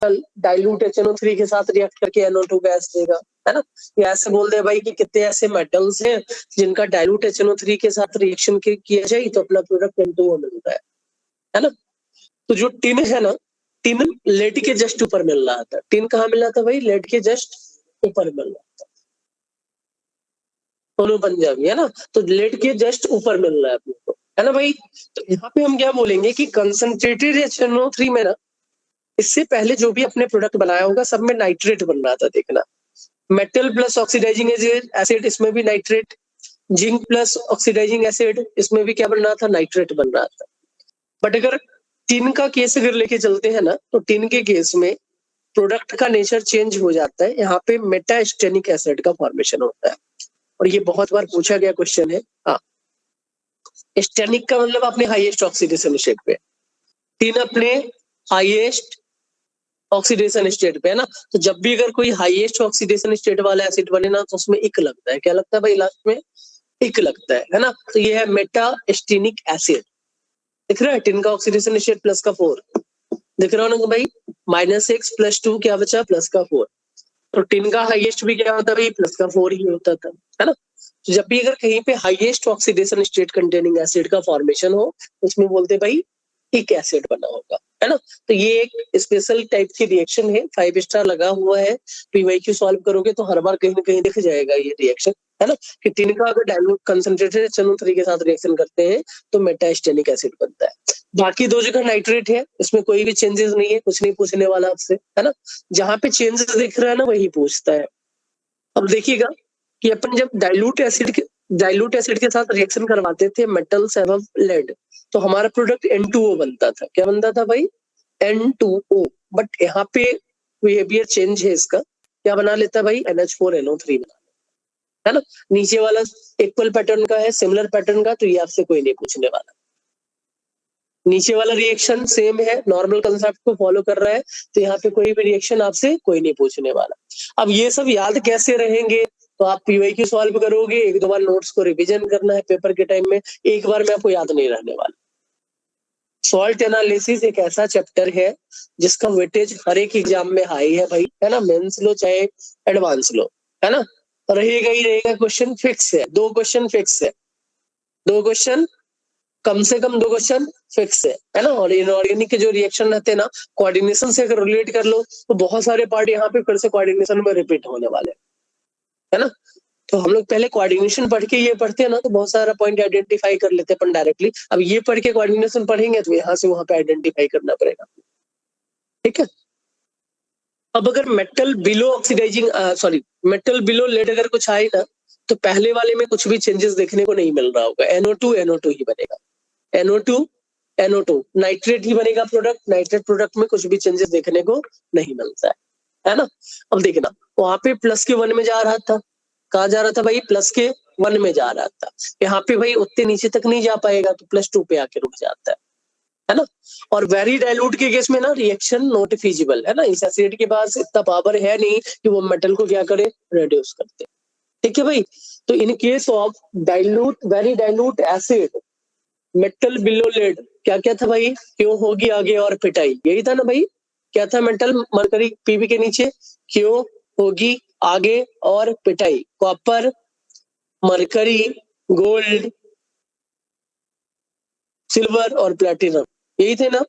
Dilute HNO3 के साथ react करके NO2 गैस देगा, है ना। या ऐसे बोल दे भाई कि कितने ऐसे मेटल्स हैं जिनका डाइल्यूट HNO3 के साथ रिएक्शन किया जाए तो अपना प्रोडक्ट N2O मिलता है ना। तो जो टिन है ना, टिन लेड के जस्ट ऊपर मिल रहा था। टिन कहाँ मिल रहा था भाई? लेड के जस्ट ऊपर मिल रहा था। दोनों पंजाबी है ना, तो लेड के जस्ट ऊपर मिल रहा है अपने को, है ना भाई। तो यहाँ पे हम क्या बोलेंगे कि कंसंट्रेटेड HNO3 में ना, इससे पहले जो भी अपने प्रोडक्ट बनाया होगा सब में नाइट्रेट बन रहा था। देखना, मेटल प्लस ऑक्सीडाइजिंग एसिड, इसमें भी nitrate. Zinc plus oxidising acid, इसमें भी क्या बन रहा था? नाइट्रेट बन रहा था। बट अगर टिन का केस अगर लेके चलते हैं ना, तो टिन के केस में प्रोडक्ट का नेचर चेंज हो जाता है। यहाँ पे मेटास्टेनिक एसिड का फॉर्मेशन होता है, और ये बहुत बार पूछा गया क्वेश्चन है। हाँ, स्टेनिक का मतलब अपने हाईएस्ट ऑक्सीडेशन स्टेट पे, टिन अपने हाईएस्ट ऑक्सीडेशन स्टेट पे, है ना। तो जब भी अगर कोई हाईएस्ट ऑक्सीडेशन स्टेट वाला एसिड बने ना, तो उसमें इक लगता है। क्या लगता है भाई? लास्ट में इक लगता है ना। तो ये है मेटास्टेनिक एसिड। दिख रहा है? टिन का ऑक्सीडेशन स्टेट +4 दिख रहा हो ना भाई? -6 +2 क्या बचा? +4। तो टिन का हाईएस्ट भी क्या होता है भाई? +4 ही होता था, है ना। तो जब भी अगर कहीं पे highest oxidation state containing acid का फॉर्मेशन हो, उसमें बोलते भाई इक एसिड बना होगा, है ना। तो ये एक स्पेशल टाइप की रिएक्शन है, 5 स्टार लगा हुआ है। PYQ सॉल्व करोगे तो हर बार कहीं ना कहीं दिख जाएगा ये रिएक्शन, है ना, कि टिन का अगर डाइल्यूट कंसंट्रेटेड HNO3 के साथ रिएक्शन करते हैं तो मेटास्टेनिक एसिड बनता है। बाकी दो जगह नाइट्रेट है, इसमें कोई भी चेंजेस नहीं है, कुछ नहीं पूछने वाला आपसे, है ना। जहां पे चेंजेस दिख रहा है ना, वही पूछता है। अब देखिएगा कि अपन जब डाइल्यूट एसिड के साथ रिएक्शन करवाते थे मेटल्स एवं लेड, तो हमारा प्रोडक्ट N2O बनता था। क्या बनता था भाई? N2O। बट यहाँ पे बिहेवियर चेंज है इसका। क्या बना लेता है भाई? NH4NO3 बना, है ना। नीचे वाला इक्वल पैटर्न का है, सिमिलर पैटर्न का, तो ये आपसे कोई नहीं पूछने वाला। नीचे वाला रिएक्शन सेम है, नॉर्मल कंसेप्ट को फॉलो कर रहा है, तो यहाँ पे कोई भी रिएक्शन आपसे कोई नहीं पूछने वाला। अब ये सब याद कैसे रहेंगे? तो आप PYQ सॉल्व करोगे, एक दो बार नोट्स को रिवीजन करना है पेपर के टाइम में, एक बार में आपको याद नहीं रहने वाला। सॉल्ट एनालिसिस एक ऐसा चैप्टर है जिसका वेटेज हर एक एग्जाम में हाई है भाई, है ना। मेंस लो चाहे एडवांस लो, है ना, रहेगा ही रहेगा। क्वेश्चन फिक्स है, 2 क्वेश्चन फिक्स है, 2 क्वेश्चन, कम से कम 2 क्वेश्चन फिक्स है ना। और इनऑर्गेनिक के जो रिएक्शन रहते हैं ना, कोऑर्डिनेशन से अगर रिलेट कर लो तो बहुत सारे पार्ट यहाँ पे फिर से कोऑर्डिनेशन में रिपीट होने वाले हैं, है ना। तो हम लोग पहले कोऑर्डिनेशन पढ़ के ये पढ़ते हैं ना, तो बहुत सारा पॉइंट आइडेंटिफाई कर लेते हैं अपन डायरेक्टली। अब ये पढ़ के कोऑर्डिनेशन पढ़ेंगे तो यहाँ से वहां पे आइडेंटिफाई करना पड़ेगा, ठीक है। अब अगर metal below oxidising metal below lead अगर कुछ आए ना, तो पहले वाले में कुछ भी चेंजेस देखने को नहीं मिल रहा होगा। NO2 ही बनेगा, NO2 नाइट्रेट ही बनेगा प्रोडक्ट। नाइट्रेट प्रोडक्ट में कुछ भी चेंजेस देखने को नहीं मिलता है ना। अब देखना, वहां पे +1 में जा रहा था। कहा जा रहा था भाई? +1 में जा रहा था। यहाँ पे भाई उतने नीचे तक नहीं जा पाएगा, तो +2 पे आके रुक जाता है ना। और वेरी डाइल्यूट के केस में ना रिएक्शन नॉट फीजिबल, है ना। इस एसिड के पास इतना पावर है नहीं कि वो मेटल को क्या करे? रिड्यूस करते, ठीक है भाई। तो in case of dilute, very dilute acid, metal below lead, क्या क्या था भाई? क्यों होगी आगे और पिटाई, यही था ना भाई। क्या था? मेटल मरकरी PB के नीचे, क्यों होगी आगे और पिटाई। कॉपर, मरकरी, गोल्ड, सिल्वर और प्लेटिनम, यही थे ना।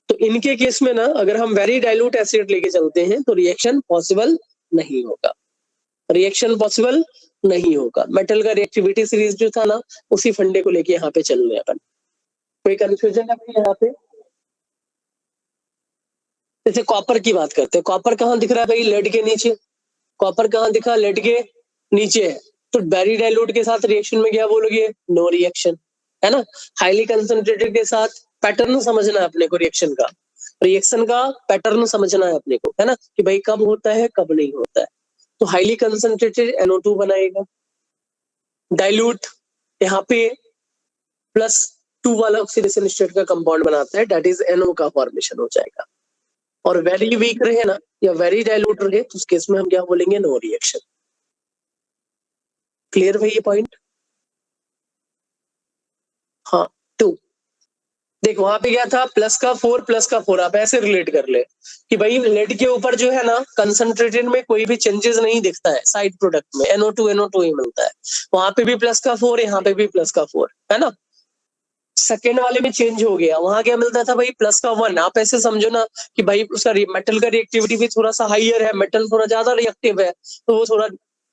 तो इनके केस में ना, अगर हम वेरी डाइल्यूट एसिड लेके चलते हैं तो रिएक्शन पॉसिबल नहीं होगा, रिएक्शन पॉसिबल नहीं होगा। मेटल का रिएक्टिविटी सीरीज जो था ना, उसी फंडे को लेके यहाँ पे चल रहे हैं अपन। कोई कंफ्यूजन है यहाँ पे? जैसे कॉपर की बात करते हैं, कॉपर कहाँ दिख रहा है भाई? लेड के नीचे। कॉपर कहाँ दिखा? लेड के नीचे है। तो वेरी डाइल्यूट के साथ रिएक्शन में क्या बोलोगे? नो रिएक्शन, है ना। हाईली कंसंट्रेटेड के साथ पैटर्न समझना है अपने को, रिएक्शन का पैटर्न समझना है अपने को, है ना, कि भाई कब होता है कब नहीं होता है। तो हाईली कंसंट्रेटेड NO2 बनाएगा। डाइल्यूट यहाँ पे +2 वाला ऑक्सीडेशन स्टेट का कंपाउंड बनाता है, दैट इज NO का फॉर्मेशन हो जाएगा। और वेरी वीक रहे ना या वेरी डाइल्यूट रहे, तो उस केस में हम क्या बोलेंगे? No reaction. क्लियर भाई ये पॉइंट? हाँ, 2 देख वहां पे क्या था, +4 आप ऐसे रिलेट कर ले कि भाई लेड के ऊपर जो है ना कंसंट्रेटेड में कोई भी चेंजेस नहीं दिखता है, साइड प्रोडक्ट में NO2 ही मिलता है, वहां पे भी +4, यहाँ पे भी +4 है ना। सेकेंड वाले में चेंज हो गया, वहां क्या मिलता था भाई +1। आप ऐसे समझो ना कि भाई उसका मेटल का रिएक्टिविटी भी थोड़ा सा हाइयर है, मेटल थोड़ा ज्यादा रिएक्टिव है, तो वो थोड़ा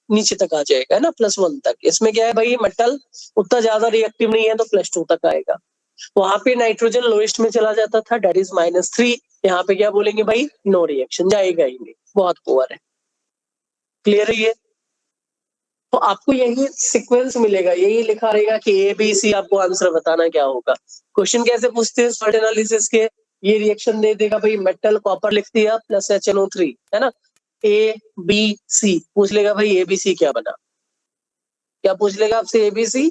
नीचे तक आ जाएगा, है ना, +1 तक। इसमें क्या है भाई, मेटल उतना ज्यादा रिएक्टिव नहीं है तो +2 तक आएगा। वहां पे नाइट्रोजन लोएस्ट में चला जाता था, डेट इज -3। यहाँ पे क्या बोलेंगे भाई, नो रिएक्शन, जाएगा ही नहीं, बहुत पुअर है। क्लियर है ये? तो आपको यही सीक्वेंस मिलेगा, यही लिखा रहेगा कि ABC, आपको आंसर बताना क्या होगा। क्वेश्चन कैसे पूछते हैं सॉल्ट एनालिसिस के, ये रिएक्शन दे देगा भाई, मेटल कॉपर लिख दिया +HNO3, है ना, ABC पूछ लेगा भाई ABC क्या बना, क्या पूछ लेगा आपसे, ABC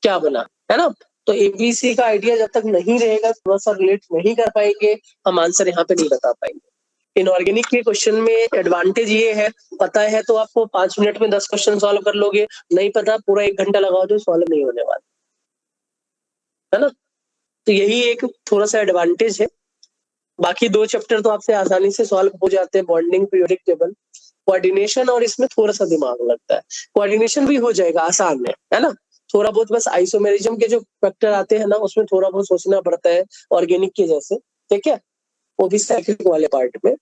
क्या बना, है ना। तो ABC का आइडिया जब तक नहीं रहेगा, थोड़ा सा रिलेट नहीं कर पाएंगे, हम आंसर यहाँ पे नहीं बता पाएंगे। इनऑर्गेनिक के क्वेश्चन में एडवांटेज ये है, पता है तो आपको 5 मिनट में 10 क्वेश्चन सॉल्व कर लोगे, नहीं पता पूरा 1 घंटा लगाओ तो सॉल्व नहीं होने वाला, है ना। तो यही एक थोड़ा सा एडवांटेज है। बाकी 2 चैप्टर तो आपसे आसानी से सॉल्व हो जाते हैं, बॉन्डिंग, पीरियोडिक टेबल, कोऑर्डिनेशन, और इसमें थोड़ा सा दिमाग लगता है। कोऑर्डिनेशन भी हो जाएगा, आसान है ना। थोड़ा बहुत बस आइसोमेरिज्म के जो फैक्टर आते हैं ना, उसमें थोड़ा बहुत सोचना पड़ता है ऑर्गेनिक के जैसे, ठीक है, वो भी साइक्लिक वाले पार्ट में।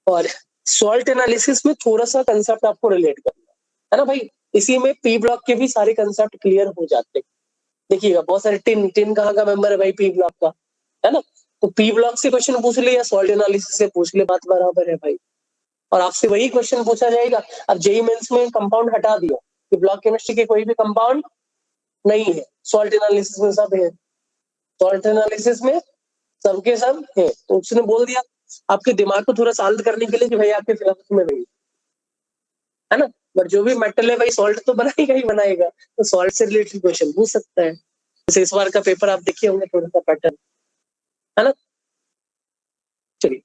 और सॉल्ट एनालिसिस में थोड़ा सा कंसेप्ट आपको रिलेट करना है ना भाई, इसी में पी ब्लॉक के भी सारे कंसेप्ट क्लियर हो जाते हैं। देखिएगा बहुत सारे टिन कहाँ का मेंबर है भाई, पी ब्लॉक का, है ना। तो पी ब्लॉक से क्वेश्चन पूछ ले या सॉल्ट एनालिसिस से पूछ ले, बात बराबर है भाई। और आपसे वही क्वेश्चन पूछा जाएगा। अब जेईई मेंस में कंपाउंड हटा दिया कि ब्लॉक केमिस्ट्री के कोई भी कंपाउंड नहीं है, सॉल्ट एनालिसिस में सब है, सॉल्ट एनालिसिस में सबके सब है, तो उसने बोल दिया आपके दिमाग को थोड़ा शांत करने के लिए कि भाई आपके सिलेबस में नहीं, है ना। बट जो भी मेटल है भाई, सॉल्ट तो बनाएगा ही बनाएगा, तो सॉल्ट से रिलेटेड क्वेश्चन पूछ सकता है। जैसे इस बार का पेपर आप देखिए होंगे, थोड़ा सा पैटर्न, है ना। चलिए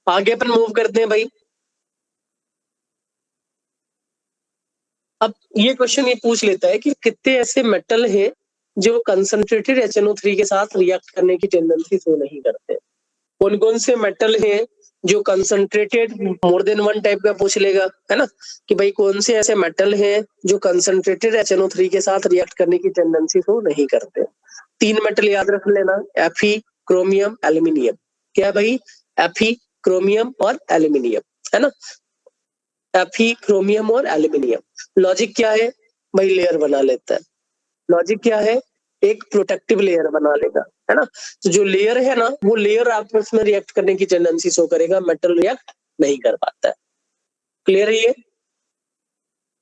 आगे अपन मूव करते हैं भाई। अब ये क्वेश्चन ये पूछ लेता है कि कितने ऐसे मेटल है जो कंसंट्रेटेड HNO3 के साथ रिएक्ट करने की टेंडेंसी शो नहीं करते। कौन कौन से मेटल है जो concentrated, more than one type का पूछ लेगा, है ना, कि भाई कौन से ऐसे मेटल है जो कंसंट्रेटेड HNO3 के साथ रिएक्ट करने की टेंडेंसी शो नहीं करते। 3 मेटल याद रख लेना, Fe, क्रोमियम, एल्यूमिनियम। क्या भाई, Fe, क्रोमियम और एल्यूमिनियम, है ना, Fe, क्रोमियम और एल्यूमिनियम। लॉजिक क्या है भाई, लेयर बना लेता है। लॉजिक क्या है, एक प्रोटेक्टिव लेयर बना लेगा, है ना। तो जो लेयर है ना, वो लेयर आपस में रिएक्ट करने की टेंडेंसी शो करेगा, मेटल रिएक्ट नहीं कर पाता है। क्लियर है ये?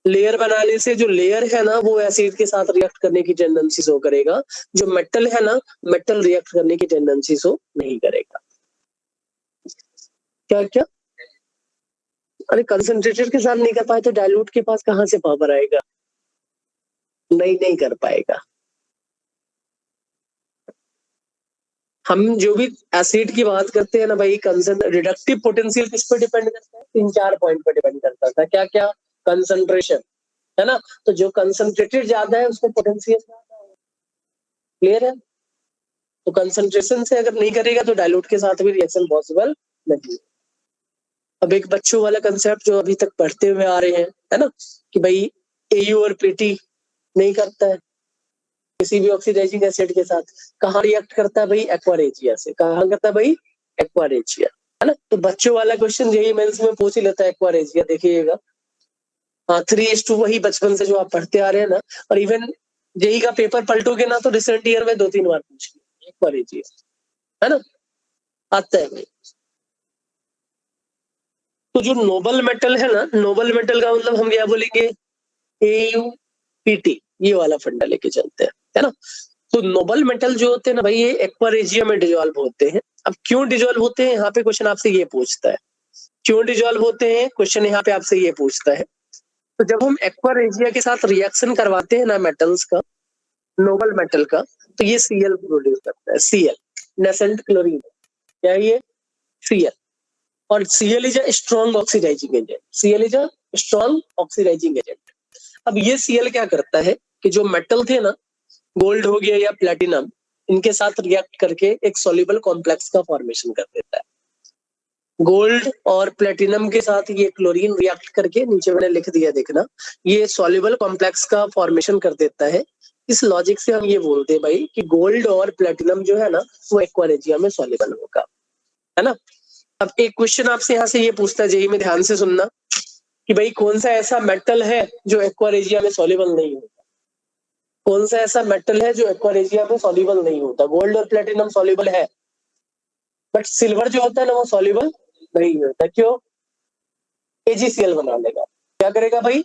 लेयर बनाने से जो लेयर है ना, वो एसिड के साथ रिएक्ट करने की टेंडेंसी शो करेगा, जो मेटल है ना, मेटल रिएक्ट करने की टेंडेंसी शो नहीं करेगा। क्या क्या, अरे कंसंट्रेटेड के साथ नहीं कर पाए तो डाइल्यूट के पास कहां से पावर आएगा, नहीं कर पाएगा। हम जो भी एसिड की बात करते हैं ना भाई, रिडक्टिव पोटेंशियल किस पे डिपेंड करता है, 3-4 पॉइंट पे डिपेंड करता था। क्या क्या, कंसंट्रेशन, है ना, तो जो कंसंट्रेटेड ज्यादा है उसको पोटेंशियल ज्यादा है। क्लियर है? तो कंसंट्रेशन से अगर नहीं करेगा तो डाइल्यूट के साथ भी रिएक्शन पॉसिबल नहीं। अब एक बच्चों वाला कंसेप्ट जो अभी तक पढ़ते हुए आ रहे हैं, है ना, कि भाई AU और PT नहीं करता है किसी भी ऑक्सीडाइजिंग एसिड के साथ, कहाँ रिएक्ट करता है भाई, एक्वारेजिया से। कहाँ करता है भाई, एक्वारेजिया, है ना। तो बच्चों वाला क्वेश्चन जेईई मेंस में पूछ ही लेता है एक्वारेजिया, देखिएगा। हाँ 3:2 वही बचपन से जो आप पढ़ते आ रहे हैं ना, और इवन जेईई का पेपर पलटोगे ना तो रिसेंट ईयर में 2-3 बार पूछ लिया एक्वारेजिया, है ना, आता है भाई। तो जो नोबल मेटल है ना, नोबल मेटल का मतलब हम क्या बोलेंगे, AuPT, ये वाला फंडा लेके चलते हैं, है ना। तो नोबल मेटल जो होते हैं ना भाई, ये एक्वारेजिया में डिजॉल्व होते हैं। अब क्यों डिजॉल्व होते हैं, यहाँ पे क्वेश्चन आपसे ये पूछता है, क्यों डिजॉल्व होते हैं, क्वेश्चन यहाँ पे आपसे ये पूछता है। तो जब हम एक्वारेजिया के साथ रिएक्शन करवाते हैं ना मेटल्स का, नोबल मेटल का, तो ये Cl प्रोड्यूस करता है, Cl, नेसेंट क्लोरीन। क्या है ये, Cl। और Cl is a strong oxidising agent, Cl is a strong oxidising agent. अब ये Cl क्या करता है कि जो मेटल थे ना, गोल्ड हो गया या प्लेटिनम, इनके साथ रिएक्ट करके एक सॉल्युबल कॉम्प्लेक्स का फॉर्मेशन कर देता है। गोल्ड और प्लेटिनम के साथ ये क्लोरीन रिएक्ट करके, नीचे मैंने लिख दिया देखना, ये सॉल्युबल कॉम्प्लेक्स का फॉर्मेशन कर देता है। इस लॉजिक से हम ये बोलते हैं भाई कि गोल्ड और प्लेटिनम जो है ना वो एक्वा रेजिया में सॉल्युबल होगा, है ना। अब एक क्वेश्चन आपसे यहाँ से ये पूछता है जेईई में, ध्यान से सुनना, कि भाई कौन सा ऐसा मेटल है जो एक्वा रेजिया में सॉल्युबल नहीं होता। कौन सा ऐसा मेटल है जो एक्वा रेजिया में सॉल्युबल नहीं होता। गोल्ड और प्लेटिनम सॉल्युबल है, बट सिल्वर जो होता है ना वो सॉल्युबल नहीं होता। क्यों? एजीसीएल बना लेगा। क्या करेगा भाई?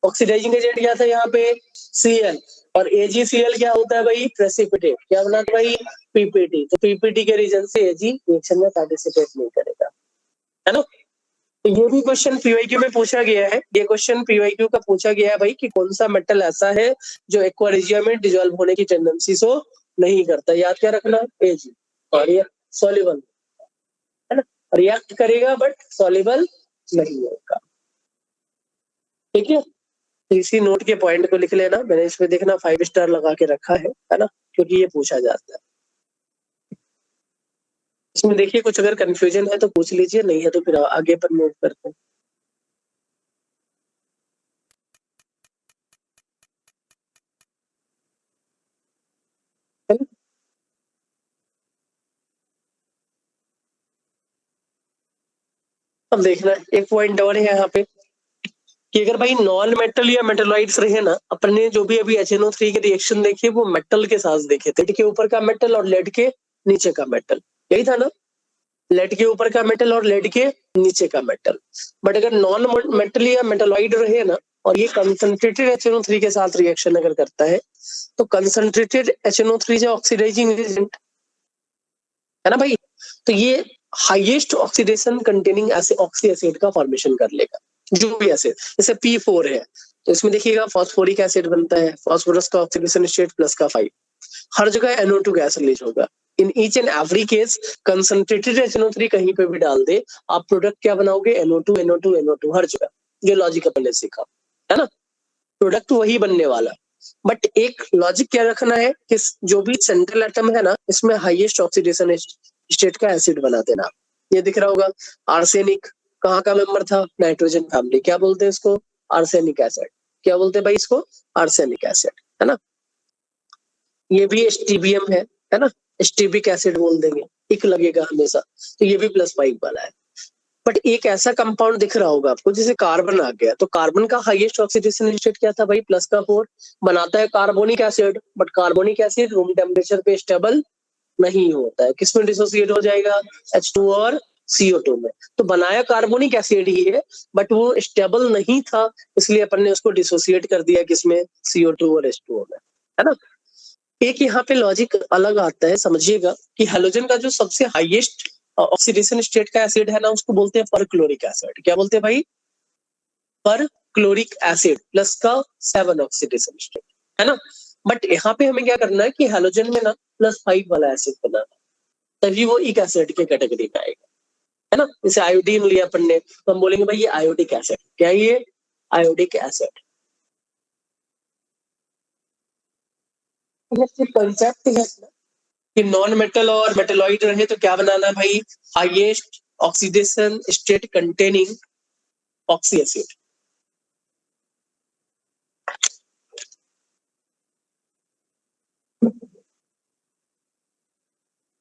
ऑक्सीडाइजिंग एजेंट क्या था यहाँ पे? Cl, और AgCl क्या होता है भाई? प्रेसिपिटेट। क्या बनाता है भाई? पीपीटी। तो पीपीटी के रीजन से Ag रिएक्शन में पार्टिसिपेट नहीं करेगा, है ना। तो ये भी क्वेश्चन पीवाईक्यू में पूछा गया है। ये क्वेश्चन पीवाईक्यू का पूछा गया है भाई कि कौन सा मेटल ऐसा है जो एक्वा रेजिया में डिसॉल्व होने की टेंडेंसी शो नहीं करता। याद क्या रखना? Ag। और ये सॉल्युबल, है ना, रिएक्ट करेगा बट सॉल्युबल नहीं होगा। ठीक है, इसी नोट के पॉइंट को लिख लेना। मैंने इसमें देखना 5 स्टार लगा के रखा है ना, क्योंकि ये पूछा जाता है। इसमें देखिए कुछ अगर कंफ्यूजन है तो पूछ लीजिए, नहीं है तो फिर आगे पर मूव करते हैं। अब देखना एक पॉइंट और है यहाँ पे कि अगर भाई नॉन मेटल या मेटलॉइड्स रहे ना, अपने जो भी अभी HNO3 के रिएक्शन देखे वो मेटल के साथ देखे थे। लेड के ऊपर का मेटल और लेड के नीचे का मेटल, यही था ना। लेड के ऊपर का मेटल और लेड के नीचे का मेटल। बट अगर नॉन मेटल या मेटलॉइड रहे ना और ये कंसंट्रेटेड HNO3 के साथ रिएक्शन अगर करता है तो कंसंट्रेटेड HNO3 से ऑक्सीडाइजिंग एजेंट, है ना भाई। तो ये highest oxidation containing oxy acid का फॉर्मेशन कर लेगा। जो भी एसिड, जैसे P4 है तो इसमें देखिएगा फॉस्फोरिक एसिड बनता है, फॉस्फोरस का ऑक्सीडेशन स्टेट +5। हर जगह NO2 गैस रिलीज होगा। In each and every case concentrated HNO3 कहीं पे भी डाल दे, आप प्रोडक्ट क्या बनाओगे? NO2 NO2 NO2 हर जगह। ये लॉजिक अपन ने सीखा, है ना। प्रोडक्ट वही बनने वाला। बट एक लॉजिक क्या रखना है कि जो भी सेंट्रल एटम है ना इसमें हाईएस्ट ऑक्सीडेशन स्टेट का एसिड बना देना। ये दिख रहा होगा आर्सेनिक कहाँ का मेंबर था? Nitrogen family. क्या बोलते हैं इसको? Arsenic acid. क्या बोलते हैं भाई इसको? आर्सेनिक एसिड, है ना। ये भी STBM है ना, स्टीबिक एसिड बोल देंगे, इक लगेगा हमेशा। तो ये भी +5 वाला है। बट एक ऐसा कंपाउंड दिख रहा होगा आपको जैसे कार्बन आ गया, तो कार्बन का हाईएस्ट ऑक्सीडेशन स्टेट क्या था भाई? +4। बनाता है carbonic acid, but carbonic acid room temperature पे स्टेबल नहीं होता है। किसमें डिसोसिएट हो जाएगा? H2 और CO2 में। तो बनाया कार्बोनिक एसिड ही है बट वो स्टेबल नहीं था, इसलिए अपन ने उसको डिसोसिएट कर दिया किसमें? CO2 और H2O में, है ना। एक यहाँ पे लॉजिक अलग आता है, समझिएगा कि हेलोजन का जो सबसे हाईएस्ट ऑक्सीडेशन स्टेट का एसिड है ना उसको बोलते हैं परक्लोरिक एसिड। क्या बोलते हैं भाई? परक्लोरिक एसिड +7 ऑक्सीडेशन स्टेट, है ना। बट यहाँ पे हमें क्या करना है कि हेलोजन में ना +5 वाला एसिड बनाना, तभी वो इक एसिड के कैटेगरी में आएगा, है ना। जैसे आयोडीन लिया अपन ने तो हम बोलेंगे भाई ये आयोडिक एसिड। क्या ये? Iodic acid. कंसेप्ट है कि नॉन मेटल और मेटलॉइड रहे तो क्या बनाना है भाई? Highest oxidation state containing oxy acid.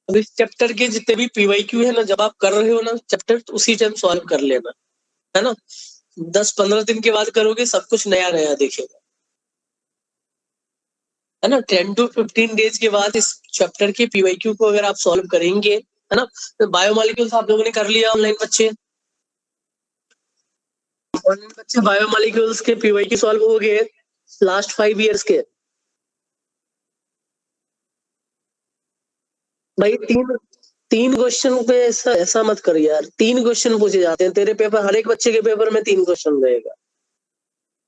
अब इस चैप्टर के जितने भी पीवाईक्यू है ना, जब आप कर रहे हो ना चैप्टर तो उसी टाइम सॉल्व कर लेना, है ना। 10-15 दिन के बाद करोगे सब कुछ नया नया देखेगा, है ना। 10 to 15 डेज के बाद इस चैप्टर के पीवाईक्यू को अगर आप सॉल्व करेंगे, है ना। तो बायोमॉलिक्यूल्स आप लोगों ने कर लिया ऑनलाइन बच्चे, ऑनलाइन बच्चे बायोमॉलिक्यूल्स के पीवाईक्यू सॉल्व हो गए लास्ट 5 ईयर्स के। भाई तीन क्वेश्चन पे ऐसा मत कर यार। 3 क्वेश्चन पूछे जाते हैं तेरे पेपर, हर एक बच्चे के पेपर में 3 क्वेश्चन रहेगा।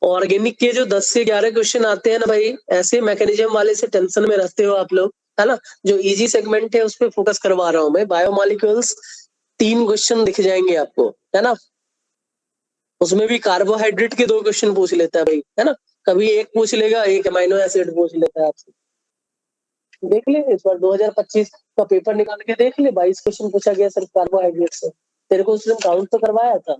ऑर्गेनिक के जो 10 से 11 क्वेश्चन आते हैं ना भाई, ऐसे मैकेनिज्म वाले से टेंशन में रहते हो आप लोग, है ना। जो इजी सेगमेंट है उस पर फोकस करवा रहा हूँ मैं। बायोमॉलिक्यूल्स 3 क्वेश्चन दिख जाएंगे आपको, है ना। उसमें भी कार्बोहाइड्रेट के 2 क्वेश्चन पूछ लेता है भाई, है ना। कभी एक पूछ लेगा, एक अमाइनो एसिड पूछ लेता है आपसे। देख ले इस बार 2025 का पेपर निकाल के देख ले, 22 क्वेश्चन पूछा गया सिर्फ कार्बोहाइड्रेट से। तेरे को उस दिन काउंट तो करवाया था।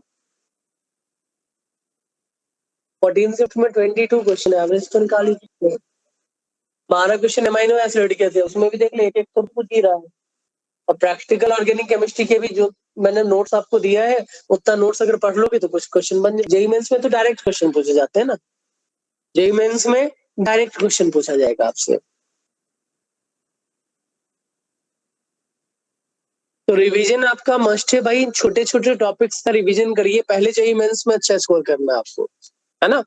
14 शिफ्ट में 22 क्वेश्चन, एवरेज तो निकाली। 12 क्वेश्चन अमाइनो एसिड के थे, उसमें भी देख ले एक एक तो पूछ ही रहा है। और प्रैक्टिकल ऑर्गेनिक केमिस्ट्री के भी जो मैंने नोट्स आपको दिया है, उतना नोट्स अगर पढ़ लोगे तो कुछ क्वेश्चन बन जाए। जेईई मेंस में तो डायरेक्ट क्वेश्चन पूछे जाते हैं ना, जेईई मेंस में डायरेक्ट क्वेश्चन पूछा जाएगा आपसे। तो रिवीजन आपका मस्ट है भाई, छोटे छोटे टॉपिक्स का रिवीजन करिए, पहले जेईई मेंस में अच्छा स्कोर करना है आपको, है ना।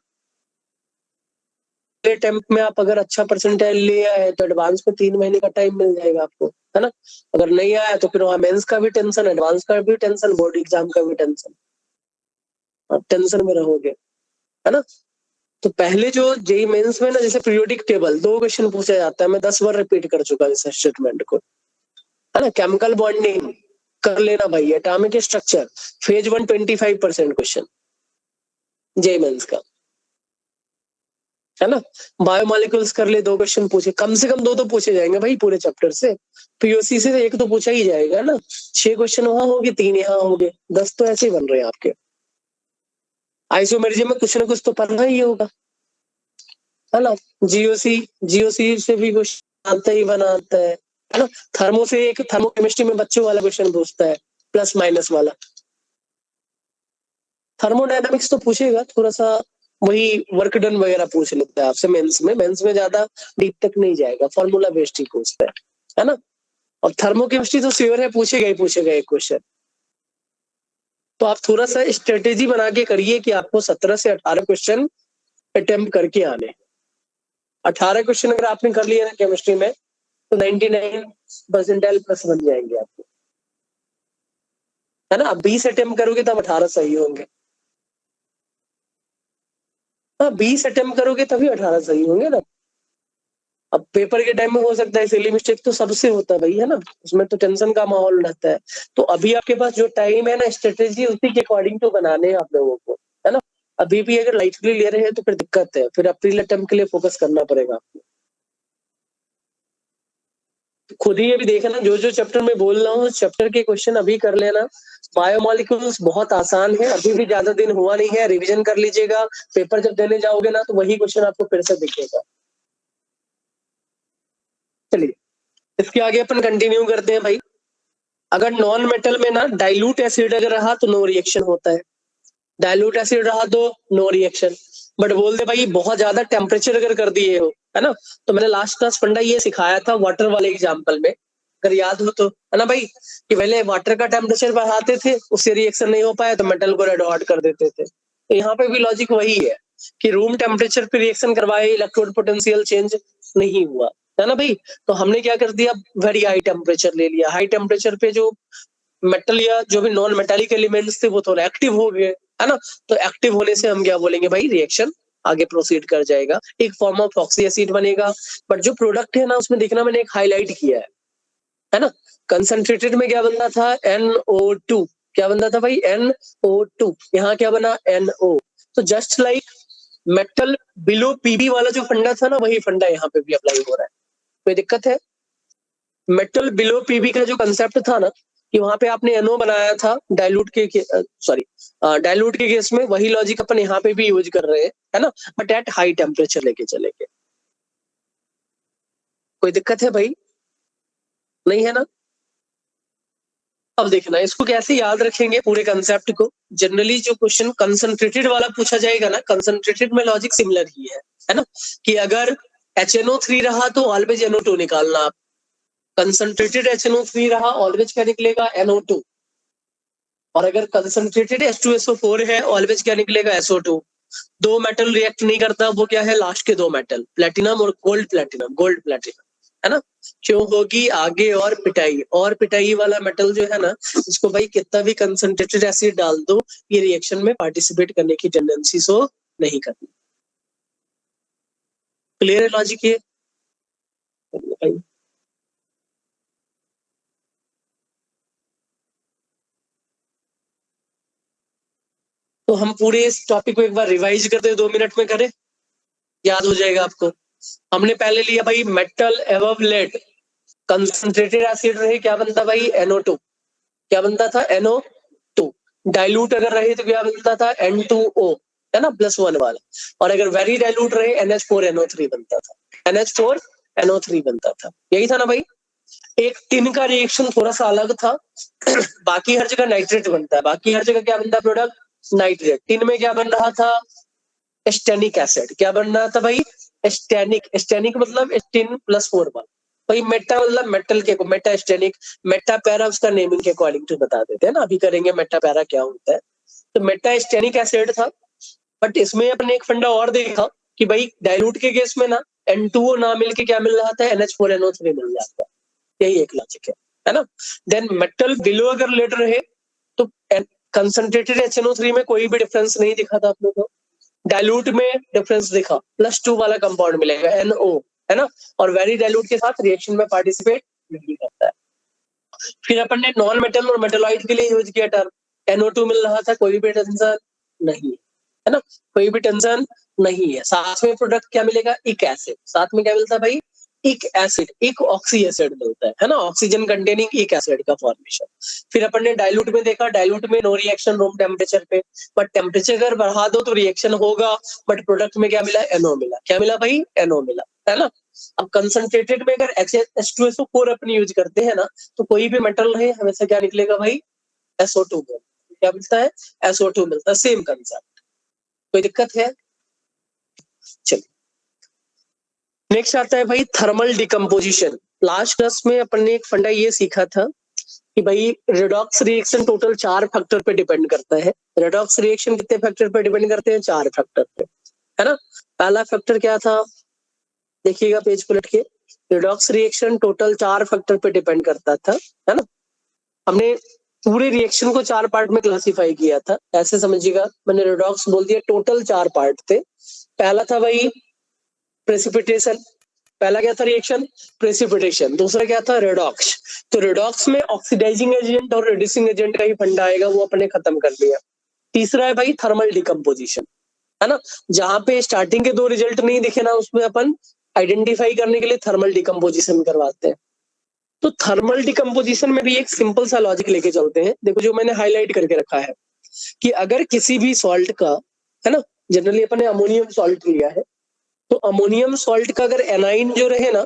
अटेम्प्ट में आप अगर अच्छा परसेंटाइल ले आए तो एडवांस में 3 महीने का टाइम मिल जाएगा आपको, है ना। अगर नहीं आया तो फिर वहां मेंस का भी टेंशन, एडवांस का भी टेंशन, बोर्ड एग्जाम का भी टेंशन, आप टेंशन में रहोगे, है ना। तो पहले जो जेईई मेंस में ना, जैसे पीरियोडिक टेबल 2 क्वेश्चन पूछा जाता है, मैं 10 बार रिपीट कर चुका इस स्टेटमेंट को, है ना। केमिकल बॉन्डिंग कर लेना भाई, atomic structure phase 1 25% question JEE mains का, है ना। बायोमोलिक्यूल्स कर ले, 2 क्वेश्चन पूछे, कम से कम 2 तो पूछे जाएंगे भाई पूरे चैप्टर से। पीओसी से 1 तो पूछा ही जाएगा ना। 6 क्वेश्चन वहां होंगे, 3 यहाँ होंगे, 10 तो ऐसे ही बन रहे हैं आपके। आइसोमेरिज्म में कुछ ना कुछ तो पढ़ना ही होगा, है ना। जीओसी जीओसी से भी क्वेश्चन आता ही बनाता है ना। थर्मो से एक थर्मोकेमिस्ट्री में बच्चों वाला क्वेश्चन पूछता है, प्लस माइनस वाला। थर्मोडायनामिक्स तो पूछेगा थोड़ा सा, वही वर्क डन वगैरह पूछ लेता है आपसे मेंस में ज्यादा डीप तक नहीं जाएगा, फॉर्मूला बेस्ड ही पूछता है ना। और थर्मोकेमिस्ट्री तो श्योर है पूछेगा ही पूछेगा एक क्वेश्चन। तो आप थोड़ा सा स्ट्रेटेजी बना के करिए कि आपको 17 से 18 क्वेश्चन अटेम्प्ट करके आने। 18 क्वेश्चन अगर आपने कर लिया ना केमिस्ट्री में, तो 99 परसेंटाइल प्लस बन जाएंगे आपको, है ना। आप 20 अटेम्प्ट करोगे तब 18 सही होंगे। हाँ 20 अटेम्प्ट करोगे तभी 18 सही होंगे ना। अब पेपर के टाइम में हो सकता है सिली मिस्टेक, तो सबसे होता है भाई, है ना। उसमें तो टेंशन का माहौल रहता है। तो अभी आपके पास जो टाइम है ना, स्ट्रेटेजी उसी के अकॉर्डिंग तो बनाने हैं आप लोगों को, है ना। अभी भी अगर लाइटली ले रहे हैं तो फिर दिक्कत है, फिर अप्रैल अटेम्प्ट के लिए फोकस करना पड़ेगा आपको। खुद ही अभी देखना, जो जो चैप्टर में बोल रहा हूँ चैप्टर के क्वेश्चन अभी कर लेना। बायोमोलिक्यूल्स बहुत आसान है, अभी भी ज्यादा दिन हुआ नहीं है, रिवीजन कर लीजिएगा। पेपर जब देने जाओगे ना, तो वही क्वेश्चन आपको फिर से दिखेगा। चलिए इसके आगे अपन कंटिन्यू करते हैं भाई। अगर नॉन मेटल में ना डाइल्यूट एसिड अगर रहा तो नो रिएक्शन होता है, डाइल्यूट एसिड रहा तो नो रिएक्शन। बट बोल दे भाई बहुत ज्यादा टेम्परेचर अगर कर दिए हो, है ना। तो मैंने लास्ट क्लास फंडा ये सिखाया था वाटर वाले एग्जाम्पल में, अगर याद हो तो, है ना भाई, कि पहले वाटर का टेम्परेचर बढ़ाते थे, उससे रिएक्शन नहीं हो पाया तो मेटल को रेड हॉट कर देते थे। तो यहाँ पे भी लॉजिक वही है कि रूम टेम्परेचर पे रिएक्शन करवाए, इलेक्ट्रोड पोटेंशियल चेंज नहीं हुआ, है ना भाई। तो हमने क्या कर दिया, वेरी हाई टेम्परेचर ले लिया, हाई टेम्परेचर पे जो मेटल या जो भी नॉन मेटालिक एलिमेंट्स थे वो थोड़ा एक्टिव हो गए, है ना। तो एक्टिव होने से हम क्या बोलेंगे भाई, रिएक्शन आगे प्रोसीड कर जाएगा, एक फॉर्म ऑफ ऑक्सी एसिड बनेगा। बट जो प्रोडक्ट है ना, उसमें देखना मैंने एक हाईलाइट किया है ना। कंसंट्रेटेड में क्या बनता था, NO2, क्या बनता था भाई, NO2। यहाँ क्या बना, NO। तो just like metal below PB वाला जो फंडा था ना, वही फंडा यहाँ पे भी अप्लाई हो रहा है। कोई दिक्कत है। मेटल बिलो पीबी का जो कंसेप्ट था ना, कि वहां पे आपने NO बनाया था डाइल्यूट के सॉरी डाइल्यूट के केस में, वही लॉजिक अपन यहाँ पे भी यूज कर रहे हैं, है ना। बट एट हाई टेम्परेचर लेके चलेंगे। कोई दिक्कत है भाई, नहीं है ना। अब देखना इसको कैसे याद रखेंगे पूरे कंसेप्ट को। जनरली जो क्वेश्चन कंसंट्रेटेड वाला पूछा जाएगा ना, कंसंट्रेटेड में लॉजिक सिमिलर ही है ना। कि अगर HNO3 रहा तो ऑलवेज NO2 निकालना आप। कंसंट्रेटेड HNO3 रहा, ऑलवेज क्या निकलेगा, NO2। और अगर कंसंट्रेटेड H2SO4 है, ऑलवेज क्या निकलेगा, SO2। 2 मेटल रिएक्ट नहीं करता, वो क्या है, लास्ट के 2 मेटल, प्लेटिनम और गोल्ड प्लेटिनम, गोल्ड प्लेटिनम, है ना। क्यों होगी आगे और पिटाई वाला मेटल जो है ना, इसको भाई कितना भी कंसंट्रेटेड एसिड डाल दो, ये रिएक्शन में पार्टिसिपेट करने की टेंडेंसी सो नहीं करती। क्लियर है लॉजिक ये भाई। तो हम पूरे इस टॉपिक को एक बार रिवाइज करते हैं, 2 मिनट में करें, याद हो जाएगा आपको। हमने पहले लिया भाई metal above lead, concentrated acid रहे क्या बनता भाई NO2, क्या बनता था NO2। डाइल्यूट अगर रहे तो क्या बनता था N2O, है ना, +1 वाला। और अगर वेरी डाइल्यूट रहे NH4NO3 बनता था, NH4NO3 बनता था। यही था ना भाई। एक टिन का रिएक्शन थोड़ा सा अलग था बाकी हर जगह नाइट्रेट बनता है, बाकी हर जगह क्या बनता है प्रोडक्ट नाइट्रेट। टिन में क्या बन रहा था एस्टेनिक एसिड, क्या बन रहा था भाई एस्टेनिक, एस्टेनिक मतलब टिन +4 वाला। भाई मेटा मतलब मेटल के को मेटा एस्टेनिक, मेटा पैरा उसका नेमिंग के अकॉर्डिंग टू बता देते हैं ना, अभी करेंगे मेटा पैरा क्या होता है। तो मेटा एस्टेनिक एसिड था। बट इसमें अपने एक फंडा और देखा कि भाई डाइल्यूट के केस में ना N2O ना मिलके क्या मिल रहा था NH4NO3 मिल जाता है, यही एक लॉजिक है ना। देन मेटल बिलो अगर लेट रहे तो कंसंट्रेटेड HNO3 में कोई भी डिफरेंस नहीं दिखा था अपने को, डाइल्यूट में डिफरेंस दिखा, +2 वाला कंपाउंड मिलेगा NO, है ना। और वेरी डाइल्यूट के साथ रिएक्शन में पार्टिसिपेट नहीं करता है। फिर अपन ने नॉन मेटल और मेटलॉइड के लिए यूज किया टर्म, NO2 मिल रहा था, कोई भी टेंशन नहीं है ना, कोई भी टेंशन नहीं है। साथ में प्रोडक्ट क्या मिलेगा इक एसिड, साथ में क्या मिलता है भाई इक एसिड, इक ऑक्सी एसिड मिलता है ना, ऑक्सीजन कंटेनिंग इक एसिड का फॉर्मेशन। फिर अपन ने डाइल्यूट में देखा, डाइल्यूट में नो रिएक्शन रूम टेम्परेचर पे, बट टेम्परेचर अगर बढ़ा दो तो रिएक्शन होगा, बट प्रोडक्ट में क्या मिला NO मिला, क्या मिला भाई NO मिला, है ना। अब कंसंट्रेटेड में अगर H2SO4 अपन यूज करते हैं ना तो कोई भी मेटल रहे हमेशा क्या निकलेगा भाई SO2 मिलता है, क्या मिलता है SO2 मिलता है, सेम कंसेप्ट, कोई दिक्कत है। चलिए नेक्स्ट आता है भाई थर्मल डिकम्पोजिशन। लास्ट क्लास में अपन ने एक फंडा ये सीखा था कि भाई रेडॉक्स रिएक्शन टोटल 4 फैक्टर पे डिपेंड करता है। रेडॉक्स रिएक्शन कितने फैक्टर पे डिपेंड करते हैं 4 फैक्टर पे, है ना। पहला फैक्टर क्या था देखिएगा पेज पलट के, रेडॉक्स रिएक्शन टोटल 4 फैक्टर पे डिपेंड करता था, है ना। हमने पूरे रिएक्शन को 4 पार्ट में क्लासिफाई किया था, ऐसे समझिएगा, मैंने रेडॉक्स बोल दिया, टोटल 4 पार्ट थे। पहला था भाई प्रेसिपिटेशन, पहला क्या था रिएक्शन प्रेसिपिटेशन, दूसरा क्या था रेडॉक्स। तो रेडॉक्स में ऑक्सीडाइजिंग एजेंट और रिड्यूसिंग एजेंट का ही फंडा आएगा, वो अपने खत्म कर लिया। तीसरा है भाई थर्मल डिकम्पोजिशन, है ना, जहां पे स्टार्टिंग के 2 रिजल्ट नहीं दिखे ना उसमें अपन आइडेंटिफाई करने के लिए थर्मल डिकम्पोजिशन करवाते हैं। तो थर्मल डिकम्पोजिशन में भी एक सिंपल सा लॉजिक लेके चलते हैं, देखो जो मैंने हाईलाइट करके रखा है कि अगर किसी भी सॉल्ट का, है ना, जनरली अपन ने अमोनियम सॉल्ट लिया है, तो अमोनियम सॉल्ट का अगर एनाइन जो रहे ना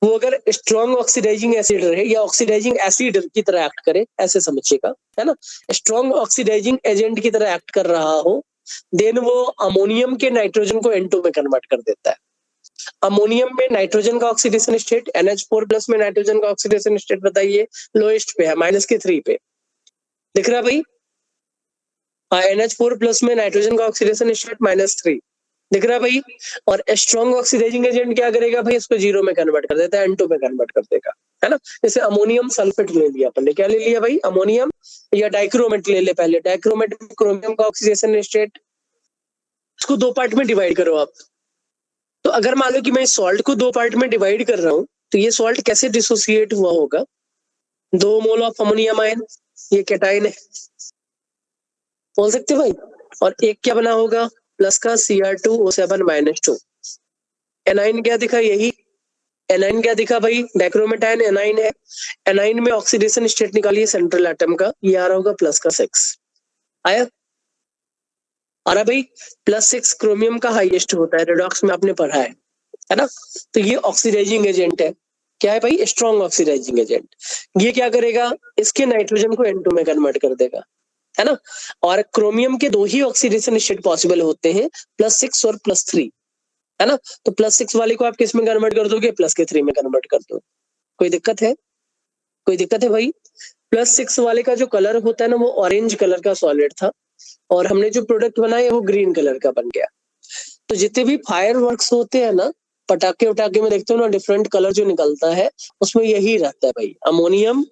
वो अगर स्ट्रॉन्ग ऑक्सीडाइजिंग एसिड रहे या ऑक्सीडाइजिंग एसिड की तरह एक्ट करे, ऐसे समझिएगा, है ना, स्ट्रॉन्ग ऑक्सीडाइजिंग एजेंट की तरह एक्ट कर रहा हो, देन वो अमोनियम के नाइट्रोजन को N2 में कन्वर्ट कर देता है। अमोनियम में नाइट्रोजन का ऑक्सीडेशन स्टेट, NH4+ में नाइट्रोजन का ऑक्सीडेशन स्टेट बताइए लोएस्ट पे है, -3 पे, दिख रहा है भाई। हाँ NH4+ में नाइट्रोजन का ऑक्सीडेशन स्टेट -3 दिख रहा है भाई। और स्ट्रॉन्ग ऑक्सीडाइजिंग एजेंट क्या करेगा भाई इसको 0 में कन्वर्ट कर देता है, N2 में कन्वर्ट कर देगा, है ना। जैसे अमोनियम सल्फेट ले लिया अपन ने, क्या ले लिया भाई अमोनियम, या डाइक्रोमेट ले ले, पहले डाइक्रोमेट में क्रोमियम का ऑक्सीडेशन स्टेट, इसको 2 पार्ट में डिवाइड करो आप। तो अगर मान लो कि मैं सॉल्ट को 2 पार्ट में डिवाइड कर रहा हूँ तो ये सॉल्ट कैसे डिसोसिएट हुआ होगा, 2 मोल ऑफ अमोनियम आयन, ये कैटाइन है बोल सकते भाई, और एक क्या बना होगा प्लस का Cr2O7-2। एनाइन क्या दिखा यही, एनाइन क्या दिखा भाई डाइक्रोमेट आयन एनाइन है, एनाइन में ऑक्सीडेशन स्टेट निकालिए सेंट्रल एटम का, ये आ रहा होगा +6 आया। और भाई +6 क्रोमियम का हाईएस्ट होता है, रेडॉक्स में आपने पढ़ा है ना। तो ये ऑक्सीडाइजिंग एजेंट है, क्या है भाई स्ट्रॉन्ग ऑक्सीडाइजिंग एजेंट। ये क्या करेगा इसके नाइट्रोजन को N2 में कन्वर्ट कर देगा, है ना। और क्रोमियम के 2 ही ऑक्सीडेशन स्टेट पॉसिबल होते हैं, +6 और +3, है ना। तो +6 वाले को आप किस में कन्वर्ट कर दोगे +3 में कन्वर्ट कर दो, कोई दिक्कत है, कोई दिक्कत है भाई। +6 वाले का जो कलर होता है ना वो ऑरेंज कलर का सॉलिड था, और हमने जो प्रोडक्ट बनाया वो ग्रीन कलर का बन गया। तो जितने भी फायर वर्क्स होते हैं ना, पटाखे उटाखे में देखते हो ना डिफरेंट कलर जो निकलता है, उसमें यही रहता है भाई अमोनियम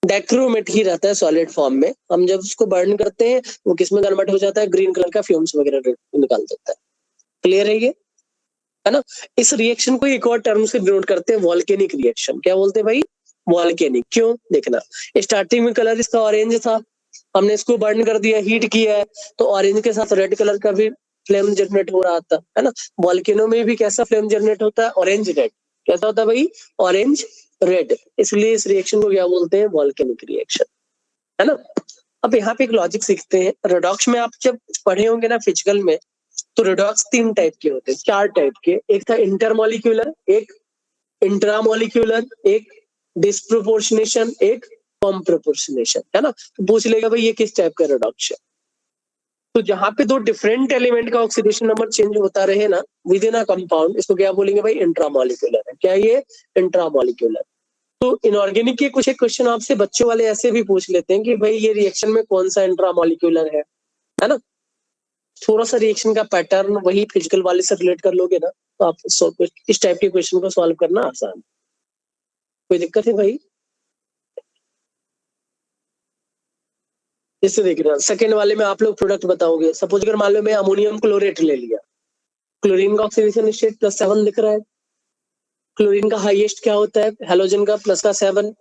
डाइक्रोमेट ही रहता है सॉलिड फॉर्म में। हम जब उसको बर्न करते हैं वो किस में कन्वर्ट हो जाता है, ग्रीन कलर का फ्यूम्स वगैरह निकाल देता है। क्लियर है ये, है ना। इस रिएक्शन को एक और टर्म से डिनोट करते हैं वॉल्केनिक रिएक्शन, क्या बोलते हैं भाई वॉल्केनिक। क्यों देखना, स्टार्टिंग में कलर इसका ऑरेंज था, हमने इसको बर्न कर दिया हीट किया है तो ऑरेंज के साथ रेड कलर का भी फ्लेम जनरेट हो रहा था, है ना। वॉल्केनो में भी कैसा फ्लेम जनरेट होता है, ऑरेंज रेड। कैसा होता है भाई, ऑरेंज रेड। इसलिए इस रिएक्शन को क्या बोलते हैं, वॉल्केनिक रिएक्शन, है ना। अब यहाँ पे एक लॉजिक सीखते हैं। रेडॉक्स में आप जब पढ़े होंगे ना फिजिकल में, तो रेडॉक्स 3 टाइप के होते हैं, 4 टाइप के। एक था इंटरमॉलिक्यूलर, एक इंट्रामॉलिक्यूलर, एक डिस्प्रोपोर्शनेशन, एक कॉम्प्रोपोर्शनेशन, है ना। तो पूछ लेगा भाई ये किस टाइप का रेडॉक्स है। तो जहां पे 2 डिफरेंट एलिमेंट का ऑक्सीडेशन नंबर चेंज होता रहे ना विद इन अ कंपाउंड, इसको क्या बोलेंगे भाई, इंट्रामॉलिक्यूलर है। क्या ये, इंट्रामॉलिक्यूलर। तो इनऑर्गेनिक के कुछ एक क्वेश्चन आपसे बच्चों वाले ऐसे भी पूछ लेते हैं कि भाई ये रिएक्शन में कौन सा इंट्रामॉलिक्यूलर है ना। थोड़ा सा रिएक्शन का पैटर्न वही फिजिकल वाले से रिलेट कर लोगे ना, तो आप इस टाइप के क्वेश्चन को सॉल्व करना आसान है। कोई दिक्कत है भाई। इससे देखना सेकंड वाले में आप लोग प्रोडक्ट बताओगे। सपोज अगर मान लो मैं अमोनियम क्लोरेट ले लिया, क्लोरीन का ऑक्सीडेशन स्टेट +7 दिख रहा है। क्लोरीन का हाईएस्ट क्या होता है, हेलोजन का +7।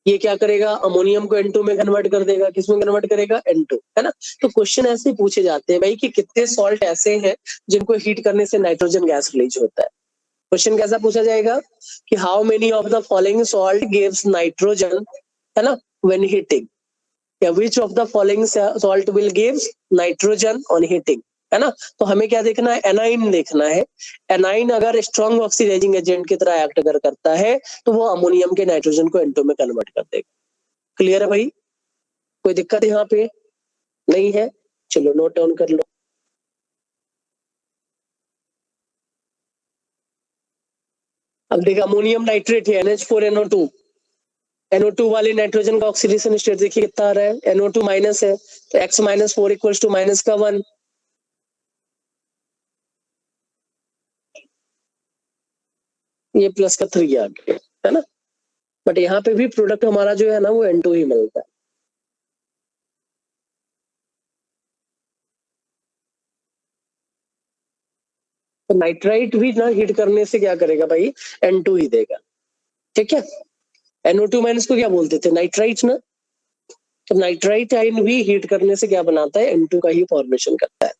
ये क्या करेगा, अमोनियम को N2 में कन्वर्ट कर देगा। किसमें कन्वर्ट करेगा, N2, है ना। तो क्वेश्चन ऐसे पूछे जाते हैं भाई कि कितने सॉल्ट ऐसे हैं जिनको हीट करने से नाइट्रोजन गैस रिलीज होता है। क्वेश्चन कैसा पूछा जाएगा कि how many of the following salt gives nitrogen, है ना, व्हेन हीटिंग, या which of the following salt will gives nitrogen on heating, है ना। तो हमें क्या देखना है, एनाइन देखना है। एनाइन अगर स्ट्रॉन्ग ऑक्सीडाइजिंग एजेंट की तरह एक्ट अगर करता है तो वो अमोनियम के नाइट्रोजन को N2 में कन्वर्ट कर देगा। क्लियर है भाई, कोई दिक्कत यहाँ पे नहीं है। चलो नोट डाउन कर लो। अब देखिए अमोनियम नाइट्रेट है NH4NO2। NO2 वाले नाइट्रोजन का ऑक्सीडेशन स्टेट देखिए कितना आ रहा है, NO2 माइनस है तो X - 4 इक्वल्स टू -1। ये +3 आ गया, है ना। बट यहाँ पे भी प्रोडक्ट हमारा जो है ना वो N2 ही मिलता है। तो नाइट्राइट भी ना हीट करने से क्या करेगा भाई, N2 ही देगा। ठीक है, NO2 माइनस को क्या बोलते थे, नाइट्राइट ना। तो नाइट्राइट आयन भी हीट करने से क्या बनाता है, N2 का ही फॉर्मेशन करता है।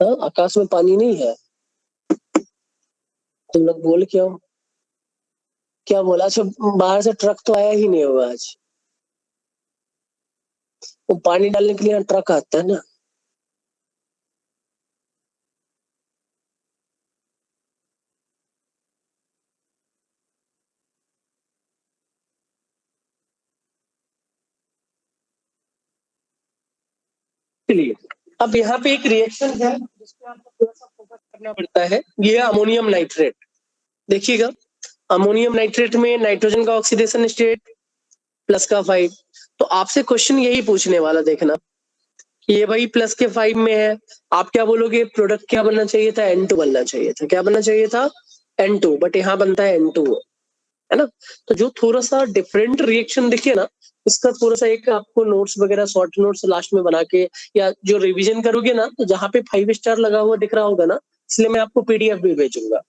हाँ, आकाश में पानी नहीं है। तुम लोग बोल क्या हो, क्या बोला, अच्छा बाहर से ट्रक तो आया ही नहीं होगा आज। वो पानी डालने के लिए यहाँ ट्रक आता है ना। चलिए, अब यहाँ पे एक रिएक्शन है जिसपे आपको थोड़ा सा फोकस करना पड़ता है, ये है अमोनियम नाइट्रेट। देखिएगा, अमोनियम नाइट्रेट में नाइट्रोजन का ऑक्सीडेशन स्टेट +5। तो आपसे क्वेश्चन यही पूछने वाला, देखना कि ये भाई +5 में है। आप क्या बोलोगे, प्रोडक्ट क्या बनना चाहिए था, N2 बनना चाहिए था। क्या बनना चाहिए था, N2, बट यहाँ बनता है N2, है ना। तो जो थोड़ा सा डिफरेंट रिएक्शन दिखे ना, इसका थोड़ा सा एक आपको नोट्स वगैरह, शॉर्ट नोट्स लास्ट में बना के, या जो रिवीजन करोगे ना, तो जहाँ पे 5 स्टार लगा हुआ दिख रहा होगा ना, इसलिए मैं आपको PDF भी भेजूंगा।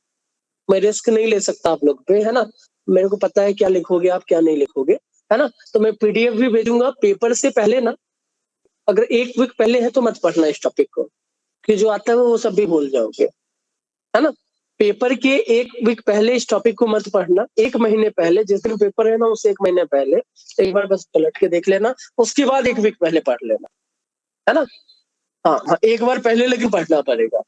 मैं रिस्क नहीं ले सकता आप लोग पे, है ना। मेरे को पता है क्या लिखोगे आप, क्या नहीं लिखोगे, है ना। तो मैं PDF भी भेजूंगा। पेपर से पहले ना, अगर 1 वीक पहले है तो मत पढ़ना इस टॉपिक को, कि जो आता है वो सब भी भूल जाओगे, है ना। पेपर के 1 वीक पहले इस टॉपिक को मत पढ़ना। 1 महीने पहले, जिस दिन पेपर है ना उससे 1 महीने पहले एक बार बस पलट के देख लेना, उसके बाद 1 वीक पहले पढ़ लेना, है ना। हाँ हाँ, एक बार पहले लेकिन पढ़ना पड़ेगा।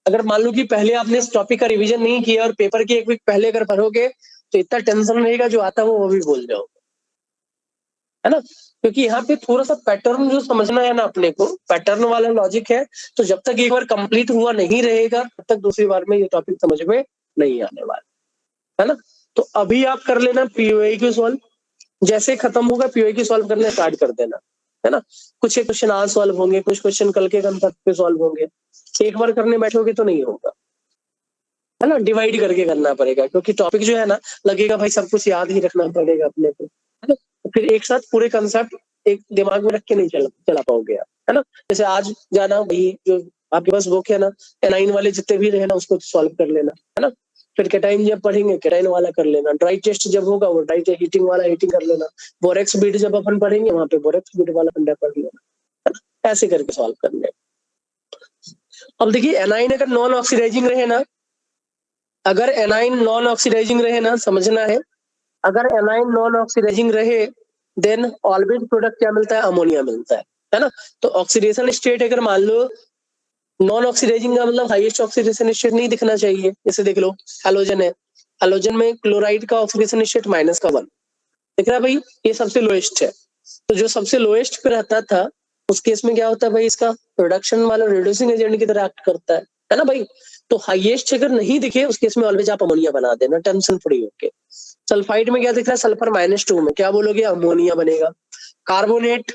अगर मान लो कि पहले आपने इस टॉपिक का रिवीजन नहीं किया और पेपर के 1 वीक पहले अगर पढ़ोगे तो इतना टेंशन रहेगा, जो आता है वो भी भूल जाओगे, है ना। क्योंकि यहाँ पे थोड़ा सा पैटर्न जो समझना है ना अपने को, पैटर्न वाला लॉजिक है। तो जब तक एक बार कंप्लीट हुआ नहीं रहेगा तब तक दूसरी बार में ये टॉपिक समझ में नहीं आने वाला, है ना। तो अभी आप कर लेना POAQ सॉल्व। जैसे खत्म होगा POAQ सॉल्व करना स्टार्ट कर देना, है ना। कुछ एक क्वेश्चन आज सॉल्व होंगे, कुछ क्वेश्चन कल के कंसेप्ट पे सॉल्व होंगे। एक बार करने बैठोगे तो नहीं होगा, है ना। डिवाइड करके करना पड़ेगा, क्योंकि टॉपिक जो है ना, लगेगा भाई सब कुछ याद ही रखना पड़ेगा अपने को, है ना। तो फिर एक साथ पूरे कंसेप्ट एक दिमाग में रख के नहीं चला पाओगे आप, है ना। जैसे आज जाना, वही जो आपके पास बुक है ना, एनाइन वाले जितने भी रहे ना उसको सॉल्व कर लेना, है ना। फिर कैटाइन जब पढ़ेंगे कैटाइन वाला कर लेना, ड्राई टेस्ट जब होगा वो ड्राई हीटिंग वाला हीटिंग कर लेना, बोरेक्स बीट जब अपन पढ़ेंगे वहां पे बोरेक्स बीट वाला फंडा पढ़ लेना, ऐसे करके सॉल्व करना है। अब देखिए एनाइन अगर नॉन ऑक्सीडाइजिंग रहे ना, अगर एनाइन नॉन ऑक्सीडाइजिंग रहे ना, समझना है, अगर एनाइन नॉन ऑक्सीडाइजिंग रहे देन ऑलवेज प्रोडक्ट क्या मिलता है, अमोनिया मिलता है ना। तो ऑक्सीडेशन स्टेट अगर मान लो नॉन ऑक्सीडाइजिंग का मतलब हाईएस्ट ऑक्सीडेशन स्टेट नहीं दिखना चाहिए, जैसे देख लो हैलोजन है, हैलोजन में क्लोराइड का ऑक्सीडेशन स्टेट -1 दिख रहा है भाई, ये सबसे लोएस्ट है। तो जो सबसे लोएस्ट पे रहता था उस केस में क्या होता है भाई, इसका प्रोडक्शन वाला रिड्यूसिंग एजेंट की तरह एक्ट करता है ना भाई। तो हाईएस्ट अगर नहीं दिखे उस केस में ऑलवेज आप अमोनिया बना देना टेंशन फ्री होके। सल्फाइड में क्या दिख रहा है, सल्फर -2 में क्या बोलोगे, अमोनिया बनेगा। कार्बोनेट,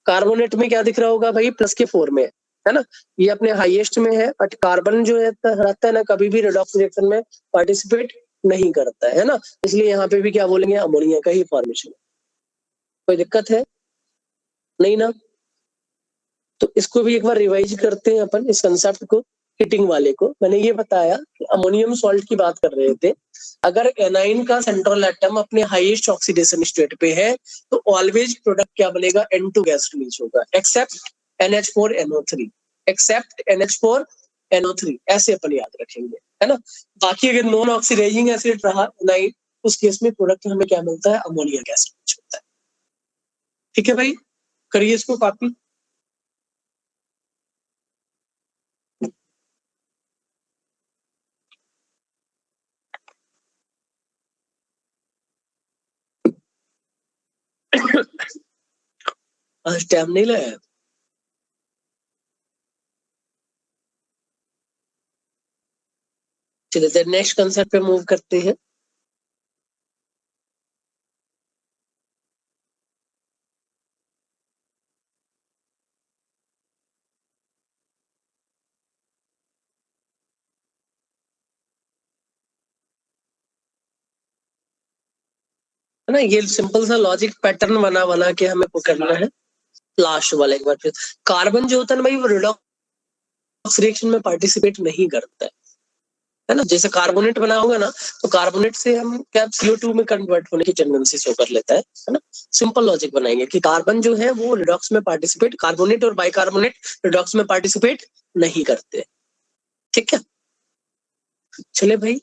कार्बोनेट में क्या दिख रहा होगा भाई, +4 में है ना, ये अपने हाईएस्ट में है, बट कार्बन जो रहता है ना कभी भी रेडॉक्स रिएक्शन में पार्टिसिपेट नहीं करता है ना, इसलिए यहाँ पे भी क्या बोलेंगे, अमोनिया का ही फॉर्मेशन। कोई दिक्कत है नहीं ना। तो इसको भी एक बार रिवाइज करते हैं अपन, इस कंसेप्ट को, हीटिंग वाले को। मैंने ये बताया कि अमोनियम सॉल्ट की बात कर रहे थे, अगर एनाइन का सेंट्रल एटम अपने हाईएस्ट ऑक्सीडेशन स्टेट पे है तो ऑलवेज प्रोडक्ट क्या बनेगा, N2 गैस रिलीज होगा, एक्सेप्ट NH4NO3, एक्सेप्ट NH4NO3, ऐसे अपन याद रखेंगे है ना। बाकी अगर नॉन ऑक्सीडाइजिंग एसिड रहा एनाइन, उस केस में प्रोडक्ट हमें क्या मिलता है, अमोनिया गैस रिलीज होता है। ठीक है भाई, करिए इसको कॉपी। आज टाइम नहीं लगा, चलिए नेक्स्ट कंसेप्ट पे मूव करते हैं। है ना, ये सिंपल सा लॉजिक पैटर्न बना बना के हमें को करना है। लास्ट वाला एक बार फिर, कार्बन जो होता है ना भाई, वो रिडॉक्स रिएक्शन में पार्टिसिपेट नहीं करता है ना। जैसे कार्बोनेट बना होगा ना, तो कार्बोनेट से हम क्या CO2 में कन्वर्ट होने की टेंडेंसी शो कर लेता है ना। सिंपल लॉजिक बनाएंगे कि कार्बन जो है वो रिडॉक्स में पार्टिसिपेट, कार्बोनेट और बाइकार्बोनेट रिडॉक्स में पार्टिसिपेट नहीं करते। ठीक है, चले भाई,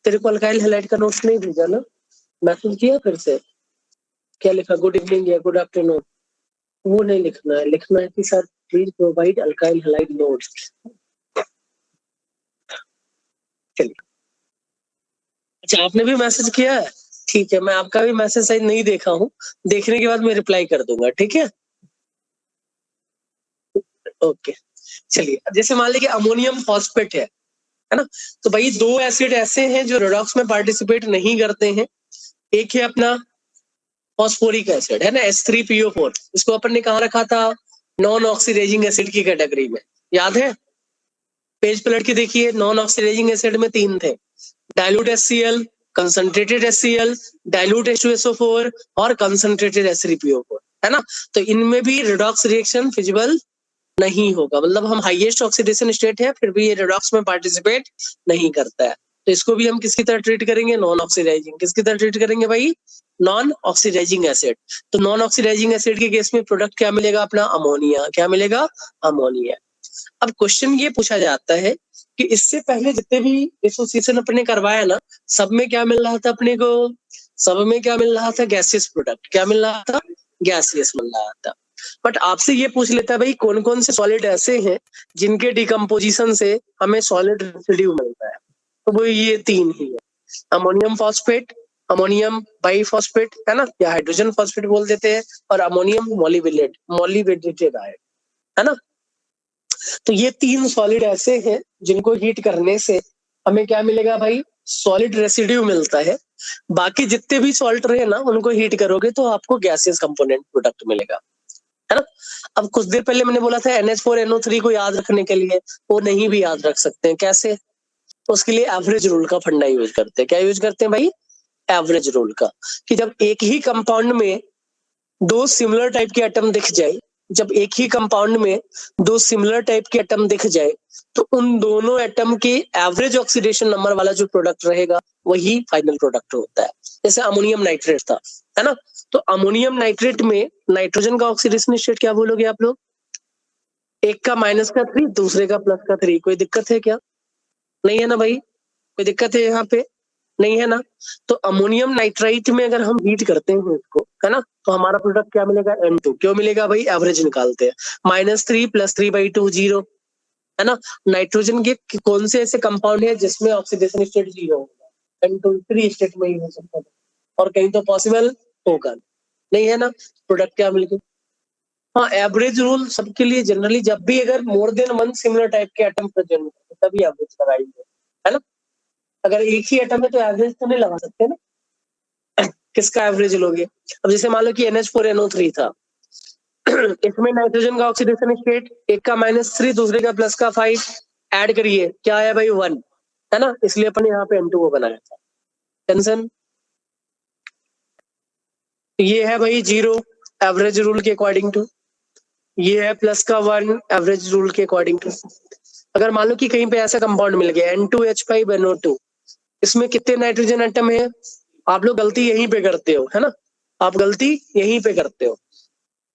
तेरे को अल्काइल हैलाइड का नोट्स नहीं भेजा ना, मैसेज किया फिर से, क्या लिखा, गुड इवनिंग या गुड आफ्टरनून, वो नहीं लिखना है, लिखना है कि sir please provide alkyl halide notes. चलिए, अच्छा आपने भी मैसेज किया है, ठीक है, मैं आपका भी मैसेज शायद नहीं देखा हूँ, देखने के बाद मैं रिप्लाई कर दूंगा, ठीक है। ओके, चलिए, जैसे मान लीजिए अमोनियम फॉस्फेट है ना, तो भाई दो एसिड ऐसे हैं जो रिडॉक्स में पार्टिसिपेट नहीं करते हैं। एक है अपना फॉस्फोरिक एसिड है ना, H3PO4, इसको अपन ने कहा रखा था, नॉन ऑक्सीडाइजिंग एसिड की कैटेगरी में, याद है, पेज पलट के देखिए, नॉन ऑक्सीडाइजिंग एसिड में 3 थे, dilute HCl, concentrated HCl, dilute H2SO4 और कंसंट्रेटेड H3PO4, है ना। तो इनमें भी रिडॉक्स रिएक्शन फिजिबल नहीं होगा, मतलब हम हाईएस्ट ऑक्सीडेशन स्टेट है फिर भी ये रिडॉक्स में पार्टिसिपेट नहीं करता है। तो इसको भी हम किसकी तरह ट्रीट करेंगे, नॉन ऑक्सीडाइजिंग। किसकी तरह ट्रीट करेंगे भाई, नॉन ऑक्सीडाइजिंग एसिड। तो नॉन ऑक्सीडाइजिंग एसिड के केस में प्रोडक्ट क्या मिलेगा, अपना अमोनिया। क्या मिलेगा, अमोनिया। अब क्वेश्चन ये पूछा जाता है कि इससे पहले जितने भी एसोसिएशन अपने करवाया ना, सब में क्या मिल रहा था अपने को, सब में क्या मिल रहा था, गैसियस प्रोडक्ट। क्या मिल रहा था, गैसियस मिल रहा था। बट आपसे ये पूछ लेता है भाई कौन कौन से सॉलिड ऐसे हैं जिनके डिकम्पोजिशन से हमें सॉलिड रेसिड्यू मिलता है, तो वो ये 3 ही है, अमोनियम फॉस्फेट, अमोनियम बाइफॉस्फेट है ना, या हाइड्रोजन फॉस्फेट बोल देते हैं, और अमोनियम मॉलिवेटेड आयन, है ना। तो ये 3 सॉलिड ऐसे हैं जिनको हीट करने से हमें क्या मिलेगा भाई, सॉलिड रेसिड्यू मिलता है। बाकी जितने भी सॉल्ट रहे ना उनको हीट करोगे तो आपको गैसियस कंपोनेंट प्रोडक्ट मिलेगा, है ना। अब कुछ देर पहले मैंने बोला था NH4NO3 को याद रखने के लिए, वो नहीं भी याद रख सकते हैं, कैसे, तो उसके लिए एवरेज रूल का फंडा यूज करते हैं। क्या यूज करते हैं भाई, एवरेज रूल का, कि जब एक ही कंपाउंड में 2 सिमिलर टाइप के एटम दिख जाए जब एक ही कंपाउंड में दो सिमिलर टाइप के एटम दिख जाए तो उन दोनों एटम के एवरेज ऑक्सीडेशन नंबर वाला जो प्रोडक्ट रहेगा वही फाइनल प्रोडक्ट होता है। जैसे अमोनियम नाइट्रेट था, है ना, तो अमोनियम नाइट्रेट में नाइट्रोजन का ऑक्सीडेशन स्टेट क्या बोलोगे आप लोग? एक का -3, दूसरे का +3। कोई दिक्कत है क्या? नहीं है ना भाई, कोई दिक्कत है यहाँ पे? नहीं है ना। तो अमोनियम नाइट्राइट में अगर हम हीट करते हैं इसको, है ना, तो हमारा प्रोडक्ट क्या मिलेगा? N2। क्यों मिलेगा भाई? एवरेज निकालते हैं। -3 + 3/2 0, है ना। नाइट्रोजन के कौन से ऐसे कंपाउंड है जिसमें ऑक्सीडेशन स्टेट 0 होगा? N2 3 स्टेट में ही हो सकता है, और कहीं तो पॉसिबल होगा नहीं, है ना। प्रोडक्ट क्या मिल गया? हाँ, एवरेज रूल सबके लिए जनरली जब भी अगर more than one similar type के एटम प्रेजेंट हो तभी एवरेज लगाएंगे, है ना। अगर एक ही एटम है तो एवरेज तो नहीं लगा सकते ना। किसका एवरेज लोगे? अब जैसे मान लो कि NH4NO3 था इसमें नाइट्रोजन का ऑक्सीडेशन स्टेट एक का -3, दूसरे का +5, ऐड करिए क्या आया भाई? 1, है ना। इसलिए अपन यहाँ पे N2 को बनाया था। टेंशन ये है भाई 0 एवरेज रूल के अकॉर्डिंग टू, ये है +1 एवरेज रूल के अकॉर्डिंग टू। अगर मान लो कि कहीं पे ऐसा कंपाउंड मिल गया N2H5NO2, इसमें कितने नाइट्रोजन एटम है? आप लोग गलती यहीं पे करते हो, है ना, आप गलती यहीं पे करते हो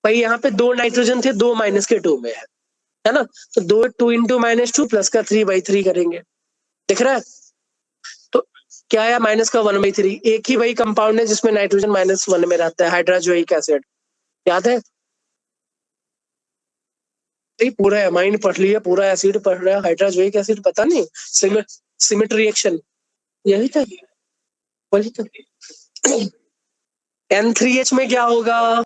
भाई। यहाँ पे 2 नाइट्रोजन थे, 2 -2 में है ना, तो 2 × -2 प्लस का 3/3 करेंगे, दिख रहा है। तो क्या आया? -1/3। एक ही वही कंपाउंड है जिसमें नाइट्रोजन -1 में रहता है, हाइड्रोजोइक एसिड, याद है? पूरा एमाइन पढ़ लिया, पूरा एसिड पढ़ रहा है, हाइड्रोजोइक एसिड पता नहीं, सिमेट रिएक्शन यही था, वही था। N3H में क्या होगा?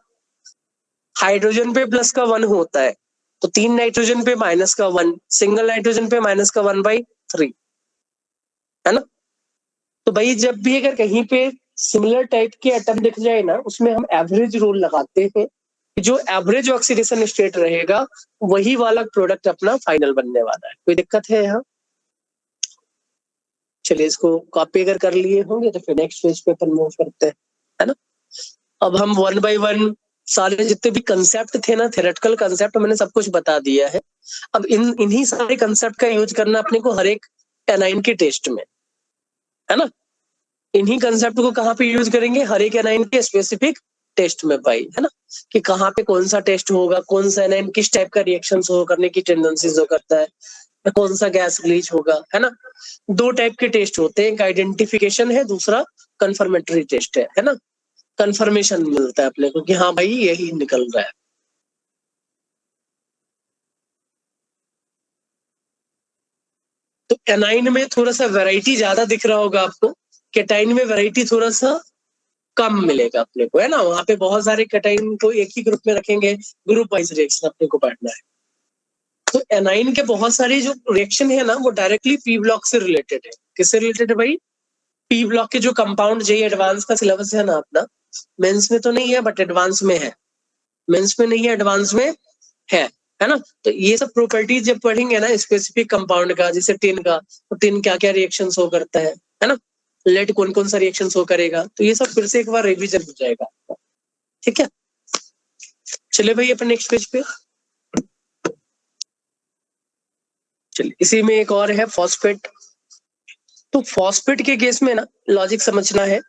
हाइड्रोजन पे +1 होता है, तो 3 नाइट्रोजन पे -1, सिंगल नाइट्रोजन पे -1/3, है ना। तो भाई जब भी अगर कहीं पे सिमिलर टाइप के एटम दिख जाए ना, उसमें हम एवरेज रूल लगाते हैं, जो एवरेज ऑक्सीडेशन स्टेट रहेगा वही वाला प्रोडक्ट अपना फाइनल बनने वाला है। कोई दिक्कत है यहाँ? चलिए इसको कॉपी अगर कर लिए होंगे तो फिर नेक्स्ट पेज पे अपन मूव करते हैं, है ना। अब हम 1 by 1 सारे जितने भी कंसेप्ट थे ना, थ्योरेटिकल कंसेप्ट, मैंने सब कुछ बता दिया है। अब इन्हीं सारे कंसेप्ट का यूज करना अपने को हर एक एनाइन के टेस्ट में, है ना। इन्हीं कंसेप्ट को कहाँ पे यूज करेंगे? हर एक एनाइन के स्पेसिफिक टेस्ट में भाई, है ना, कि कहाँ पे कौन सा टेस्ट होगा, कौन सा एनाइन किस टाइप का रिएक्शन शो करने की टेंडेंसी शो करता है, कौन सा गैस रिलीज होगा, है ना। 2 टाइप के टेस्ट होते हैं, एक आइडेंटिफिकेशन है, दूसरा कंफर्मेटरी टेस्ट है ना। कंफर्मेशन मिलता है अपने को कि हाँ भाई यही निकल रहा है। तो एनाइन में थोड़ा सा वैरायटी ज्यादा दिख रहा होगा आपको, कैटाइन में वैरायटी थोड़ा सा कम मिलेगा अपने को, है ना। वहां पे बहुत सारे कैटाइन को एक ही ग्रुप में रखेंगे, ग्रुप वाइज रिएक्शन अपने को पढ़ना है। तो एनाइन के बहुत सारे जो रिएक्शन है ना वो डायरेक्टली पी ब्लॉक से रिलेटेड है। किससे रिलेटेड है भाई? पी ब्लॉक के जो कंपाउंड, जेई एडवांस का सिलेबस है ना अपना, मेंस में तो नहीं है बट एडवांस में है, मेंस में नहीं है एडवांस में है ना। तो ये सब प्रॉपर्टीज जब पढ़ेंगे ना स्पेसिफिक कंपाउंड का, जैसे टिन का, तो टिन क्या क्या रिएक्शन शो करता है ना, लेड कौन कौन सा रिएक्शन शो करेगा, तो ये सब फिर से एक बार रिवीजन हो जाएगा, ठीक है। चलिए भाई अपन नेक्स्ट पेज पे, चलिए इसी में एक और है फॉस्फेट। तो फॉस्फेट के केस में ना लॉजिक समझना है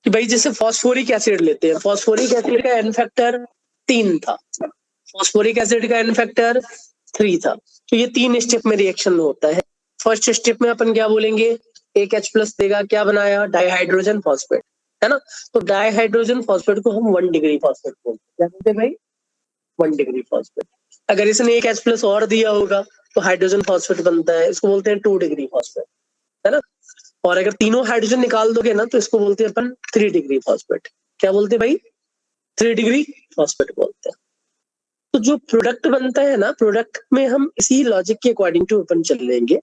कि भाई जैसे फॉस्फोरिक एसिड लेते हैं, फॉस्फोरिक एसिड का एन फैक्टर 3 था, फॉस्फोरिक एसिड का एन फैक्टर 3 था, तो ये 3 स्टेप में रिएक्शन होता है। फर्स्ट स्टेप में अपन क्या बोलेंगे? एक H+ देगा, क्या बनाया? डाइहाइड्रोजन फॉस्फेट, है ना। तो डाइहाइड्रोजन फॉस्फेट को हम 1 डिग्री फॉस्फेट बोलते हैं, क्या बोलते हैं भाई? 1 डिग्री फॉस्फेट। अगर इसने एक H+ और दिया होगा तो हाइड्रोजन फॉस्फेट बनता है, इसको बोलते हैं 2 डिग्री फॉस्फेट, है ना। और अगर तीनों हाइड्रोजन निकाल दोगे ना तो इसको बोलते हैं अपन 3 डिग्री फॉस्फेट। क्या बोलते हैं भाई? 3 डिग्री फॉस्फेट बोलते हैं। तो जो प्रोडक्ट बनता है ना, प्रोडक्ट में हम इसी लॉजिक के अकॉर्डिंग टू अपन चलेंगे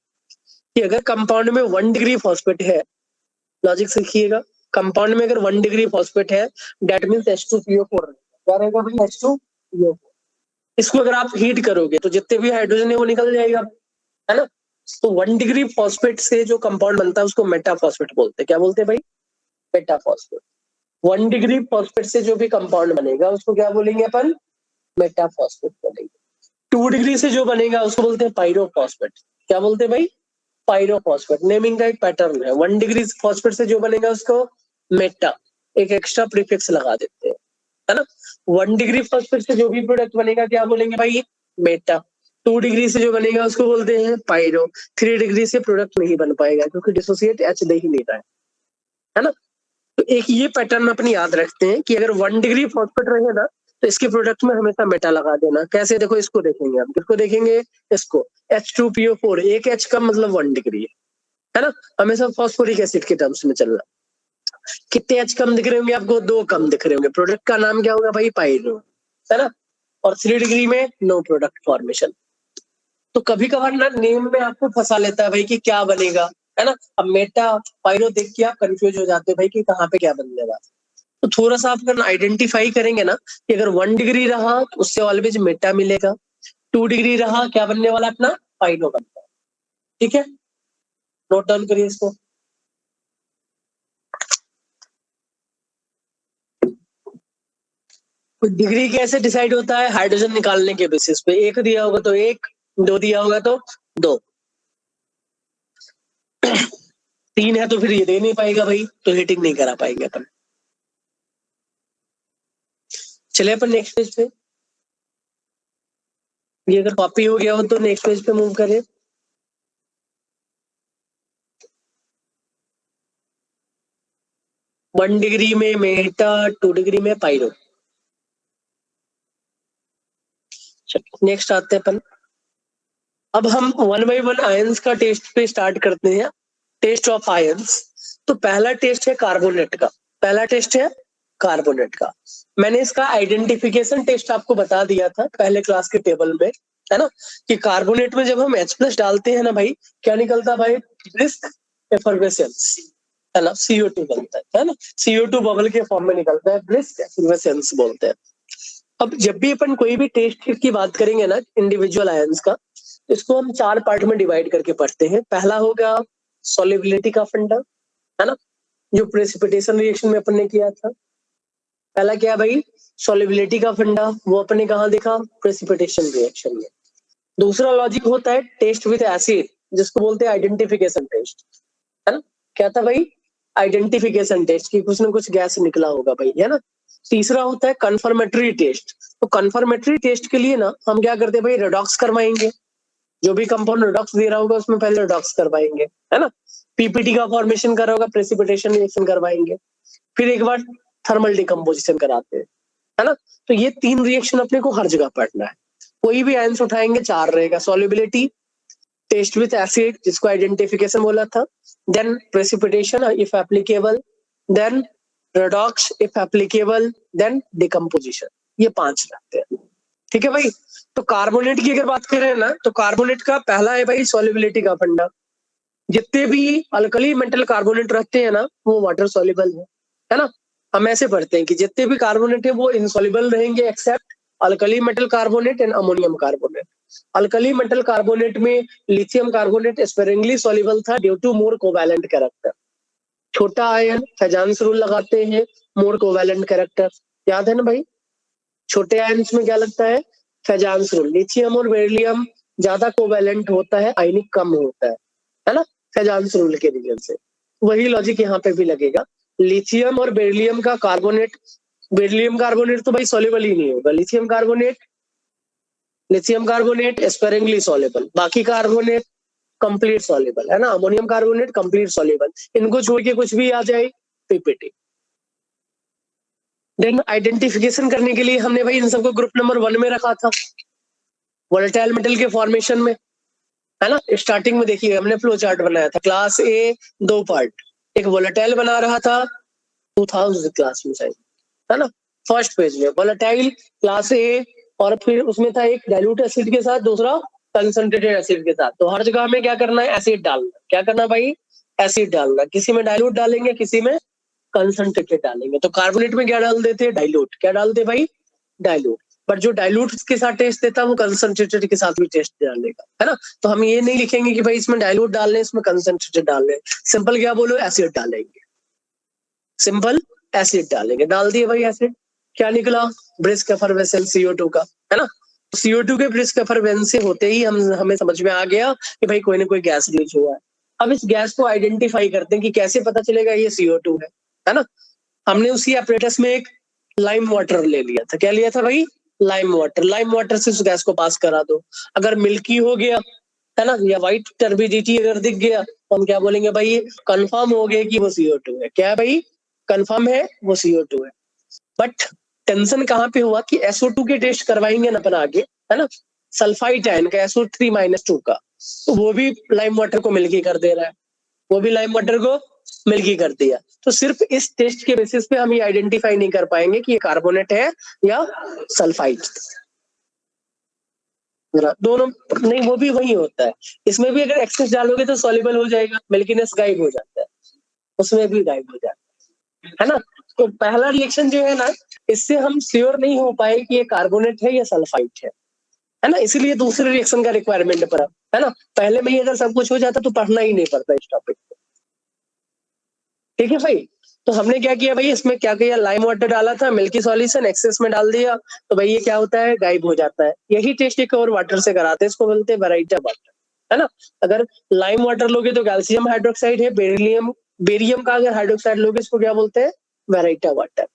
कि अगर कंपाउंड में 1 डिग्री फॉस्फेट है, लॉजिक सीखिएगा, कंपाउंड में अगर 1 डिग्री फॉस्फेट है दैट मींस H2PO4 क्या रहेगा भाई? H2PO4। इसको अगर आप हीट करोगे तो जितने भी हाइड्रोजन है वो निकल जाएगा, है ना। तो 1 डिग्री फॉस्फेट से जो कंपाउंड बनता है उसको मेटाफॉस्फेट बोलते हैं। क्या बोलते हैं भाई? मेटाफॉस्फेट। 1 डिग्री फॉस्फेट से जो भी कंपाउंड बनेगा उसको क्या बोलेंगे अपन? मेटाफॉस्फेट बनेगी। 2 डिग्री से जो बनेगा उसको बोलते हैं पायरोफॉस्फेट। क्या बोलते हैं भाई? पायरोफॉस्फेट। नेमिंग का एक पैटर्न है। 1 डिग्री फॉस्फेट से जो बनेगा उसको मेटा, एक एक्स्ट्रा प्रीफिक्स लगा देते हैं, है ना। 1 डिग्री फॉस्फेट से जो भी प्रोडक्ट बनेगा क्या बोलेंगे भाई? मेटा। 2 डिग्री से जो बनेगा उसको बोलते हैं पायरो। 3 डिग्री से प्रोडक्ट नहीं बन पाएगा क्योंकि डिसोसिएट H दे ही नहीं रहा है ना। तो एक ये पैटर्न अपनी याद रखते हैं कि अगर 1 डिग्री फॉस्फेट रहे ना तो इसके प्रोडक्ट में हमेशा मेटा लगा देना। कैसे? देखो, इसको देखेंगे हम, किसको देखेंगे? इसको, H2PO4, एक H का मतलब 1 डिग्री है ना। हमेशा फॉस्फोरिक एसिड के टर्म्स में चलना। कितने H कम दिख रहे होंगे आपको? 2 कम दिख रहे होंगे। प्रोडक्ट का नाम क्या होगा भाई? पायरो, है ना। और 3 डिग्री में नो प्रोडक्ट फॉर्मेशन। तो कभी कभार ना नेम में आपको फंसा लेता है भाई कि क्या बनेगा, है ना। अब मेटा पायरो देख के आप कंफ्यूज हो जाते हो भाई कि कहाँ पे क्या बनने वाला। तो थोड़ा सा आप अगर आइडेंटिफाई करेंगे ना कि अगर 1 डिग्री रहा तो उससे ऑलवेज मेटा मिलेगा, 2 डिग्री रहा क्या बनने वाला? अपना पायरो बनता है। ठीक है, नोट डाउन करिए इसको। डिग्री कैसे डिसाइड होता है? हाइड्रोजन निकालने के बेसिस पे। 1 दिया होगा तो 1, 2 दिया होगा तो 2, 3 है तो फिर ये दे नहीं पाएगा भाई, तो हीटिंग नहीं करा पाएंगे अपन। चले अपन नेक्स्ट पेज पे। ये अगर कॉपी हो गया हो तो नेक्स्ट पेज पे मूव करें। वन डिग्री में मेटा, 2 डिग्री में पायरो। नेक्स्ट आते हैं अपन। अब हम 1 बाय 1 आयंस का टेस्ट पे स्टार्ट करते हैं। Test of ions. तो पहला टेस्ट है कार्बोनेट का। पहला टेस्ट है कार्बोनेट का। मैंने इसका आइडेंटिफिकेशन टेस्ट आपको बता दिया था पहले क्लास के टेबल में, है ना, कि कार्बोनेट में जब हम H+ डालते हैं ना भाई, क्या निकलता भाई? ब्रिस्क एफर्वेसेंस, है ना। CO2 बनता है ना। CO2 बबल के फॉर्म में निकलता है, ब्रिस्क एफर्वेसेंस बोलते हैं। अब जब भी अपन कोई भी टेस्ट की बात करेंगे ना इंडिविजुअल आयंस का, इसको हम 4 पार्ट में डिवाइड करके पढ़ते हैं। पहला होगा सॉल्युबिलिटी का फंडा, है ना, जो प्रेसिपिटेशन रिएक्शन में अपन ने किया था। पहला क्या है भाई? सॉल्युबिलिटी का फंडा। वो अपने कहाँ देखा? प्रेसिपिटेशन रिएक्शन में। दूसरा लॉजिक होता है टेस्ट विद एसिड, जिसको बोलते हैं आइडेंटिफिकेशन टेस्ट, है ना। क्या था भाई? आइडेंटिफिकेशन टेस्ट की कुछ ना कुछ गैस निकला होगा भाई, है ना। तीसरा होता है कंफर्मेटरी टेस्ट। तो कंफर्मेटरी टेस्ट के लिए ना हम क्या करते हैं भाई? रिडॉक्स करवाएंगे। जो भी कंपाउंड रिडॉक्स दे रहा होगा उसमें पहले रिडॉक्स करवाएंगे, है ना। पीपीटी का फॉर्मेशन कर रहा होगा, प्रेसिपिटेशन रिएक्शन करवाएंगे, फिर एक बार थर्मल डिकम्पोजिशन कराते हैं, है ना। तो ये 3 रिएक्शन अपने को हर जगह पढ़ना है। कोई भी आयंस उठाएंगे 4 रहेगा। सॉल्युबिलिटी, टेस्ट विथ एसिड जिसको आइडेंटिफिकेशन बोला था, then precipitation if applicable, then redox if applicable, then decomposition. ये 5 रहते हैं। ठीक है भाई। तो कार्बोनेट की अगर बात करें ना तो कार्बोनेट का पहला है भाई सॉल्युबिलिटी का फंडा। जितने भी अल्कली मेटल कार्बोनेट रहते हैं ना वो वाटर सॉल्युबल है ना। हम ऐसे पढ़ते हैं कि जितने भी कार्बोनेट है वो इनसॉल्युबल रहेंगे except alkali metal carbonate and ammonium carbonate. Alkali metal carbonate में लिथियम कार्बोनेट स्पेरिंगली सॉल्युबल था due to more covalent character. छोटा आयन फेजांस रूल लगाते हैं, मोर कोवैलेंट कैरेक्टर। याद है ना भाई? छोटे आयन्स में क्या लगता है? फेजांस रूल। लिथियम और बेरिलियम ज्यादा कोवैलेंट होता है, आयनिक कम होता है ना, फेजांस रूल के रीजन से। वही लॉजिक यहाँ पे भी लगेगा। लिथियम और बेरिलियम का कार्बोनेट, बेरिलियम कार्बोनेट तो भाई सॉल्युबल ही नहीं होगा। लिथियम कार्बोनेट स्पेरिंगली सॉल्युबल, बाकी कार्बोनेट कंप्लीट सॉल्युबल, है ना। Ammonium carbonate complete soluble. इनको छोड़ के कुछ भी आ जाए पीपीटी। देन आइडेंटिफिकेशन करने के लिए हमने भाई इन सबको ग्रुप नंबर 1 में रखा था, वोलेटाइल मेटल के फॉर्मेशन में, है ना। स्टार्टिंग में देखिए हमने फ्लो चार्ट बनाया था। क्लास ए 2 पार्ट, एक वोलेटाइल बना रहा था 2000 क्लास में शायद, है ना। फर्स्ट पेज में वोलेटाइल क्लास ए, और फिर उसमें था एक डाइल्यूट एसिड के साथ, दूसरा कंसंट्रेटेड एसिड के साथ। तो हर जगह में क्या करना है? एसिड डालना। क्या करना भाई? एसिड डालना। किसी में डाइल्यूट डालेंगे, किसी में कंसंट्रेटेड डालेंगे। तो कार्बोनेट में क्या डाल देते? डाइल्यूट। क्या डालते भाई? डाइल्यूट। बट जो डाइल्यूट के साथ टेस्ट देता है वो कंसंट्रेटेड के साथ भी टेस्ट डालेगा, है ना। तो हम ये नहीं लिखेंगे कि भाई इसमें डाइल्यूट डालने, इसमें कंसंट्रेटेड डालने। सिंपल क्या बोलो? एसिड डालेंगे। सिंपल एसिड डालेंगे। डाल दिए भाई एसिड। क्या निकला? ब्रिस्क एफरवेसेंस CO2 का, है ना? CO2 के ब्रिस्क एफरवेसेंस से होते ही हमें समझ में आ गया कि भाई कोई ना कोई गैस रिलीज हुआ है। अब इस गैस को आइडेंटिफाई करते हैं कि कैसे पता चलेगा ये CO2 है ना? हमने उसी apparatus में एक लाइम वाटर ले लिया था। क्या लिया था भाई? लाइम वाटर से उस गैस को पास करा दो। अगर मिल्की हो गया, है ना, या व्हाइट टर्बिडिटी अगर दिख गया तो हम क्या बोलेंगे भाई? ये कंफर्म हो गया कि वो CO2 है। क्या है भाई? कंफर्म है वो CO2 है। बट टेंशन कहाँ पे हुआ कि SO2 के टेस्ट करवाएंगे ना अपन आगे, है ना, सल्फाइड आयन का SO3-2 का, तो वो भी लाइम वाटर को मिल्की कर दे रहा है, वो भी लाइम वाटर को मिल्की कर दिया। तो सिर्फ इस टेस्ट के बेसिस पे हम ये आइडेंटिफाई नहीं कर पाएंगे कि ये कार्बोनेट है या सल्फाइड। दोनों नहीं, वो भी वही होता है। इसमें भी अगर एक्सेस डालोगे तो सॉल्युबल हो जाएगा, मिल्कीनेस गायब हो जाता है, उसमें भी गायब हो जाता है ना। तो पहला रिएक्शन जो है ना, इससे हम श्योर नहीं हो पाए कि ये कार्बोनेट है या सल्फाइड है ना, इसीलिए दूसरे रिएक्शन का रिक्वायरमेंट पड़ा, है ना। पहले में ही अगर सब कुछ हो जाता तो पढ़ना ही नहीं पड़ता इस टॉपिक को। ठीक है भाई, तो हमने क्या किया भाई, इसमें क्या किया, लाइम वाटर डाला था, मिल्की सॉल्यूशन एक्सेस में डाल दिया, तो भाई ये क्या होता है, गायब हो जाता है। यही टेस्ट एक और वाटर से कराते हैं, इसको बोलते हैं वेराइटा वाटर, है ना। अगर लाइम वाटर लोगे तो कैल्शियम हाइड्रोक्साइड है, बेरियम का अगर हाइड्रोक्साइड लोगे इसको क्या बोलते हैं, वेराइटा वाटर।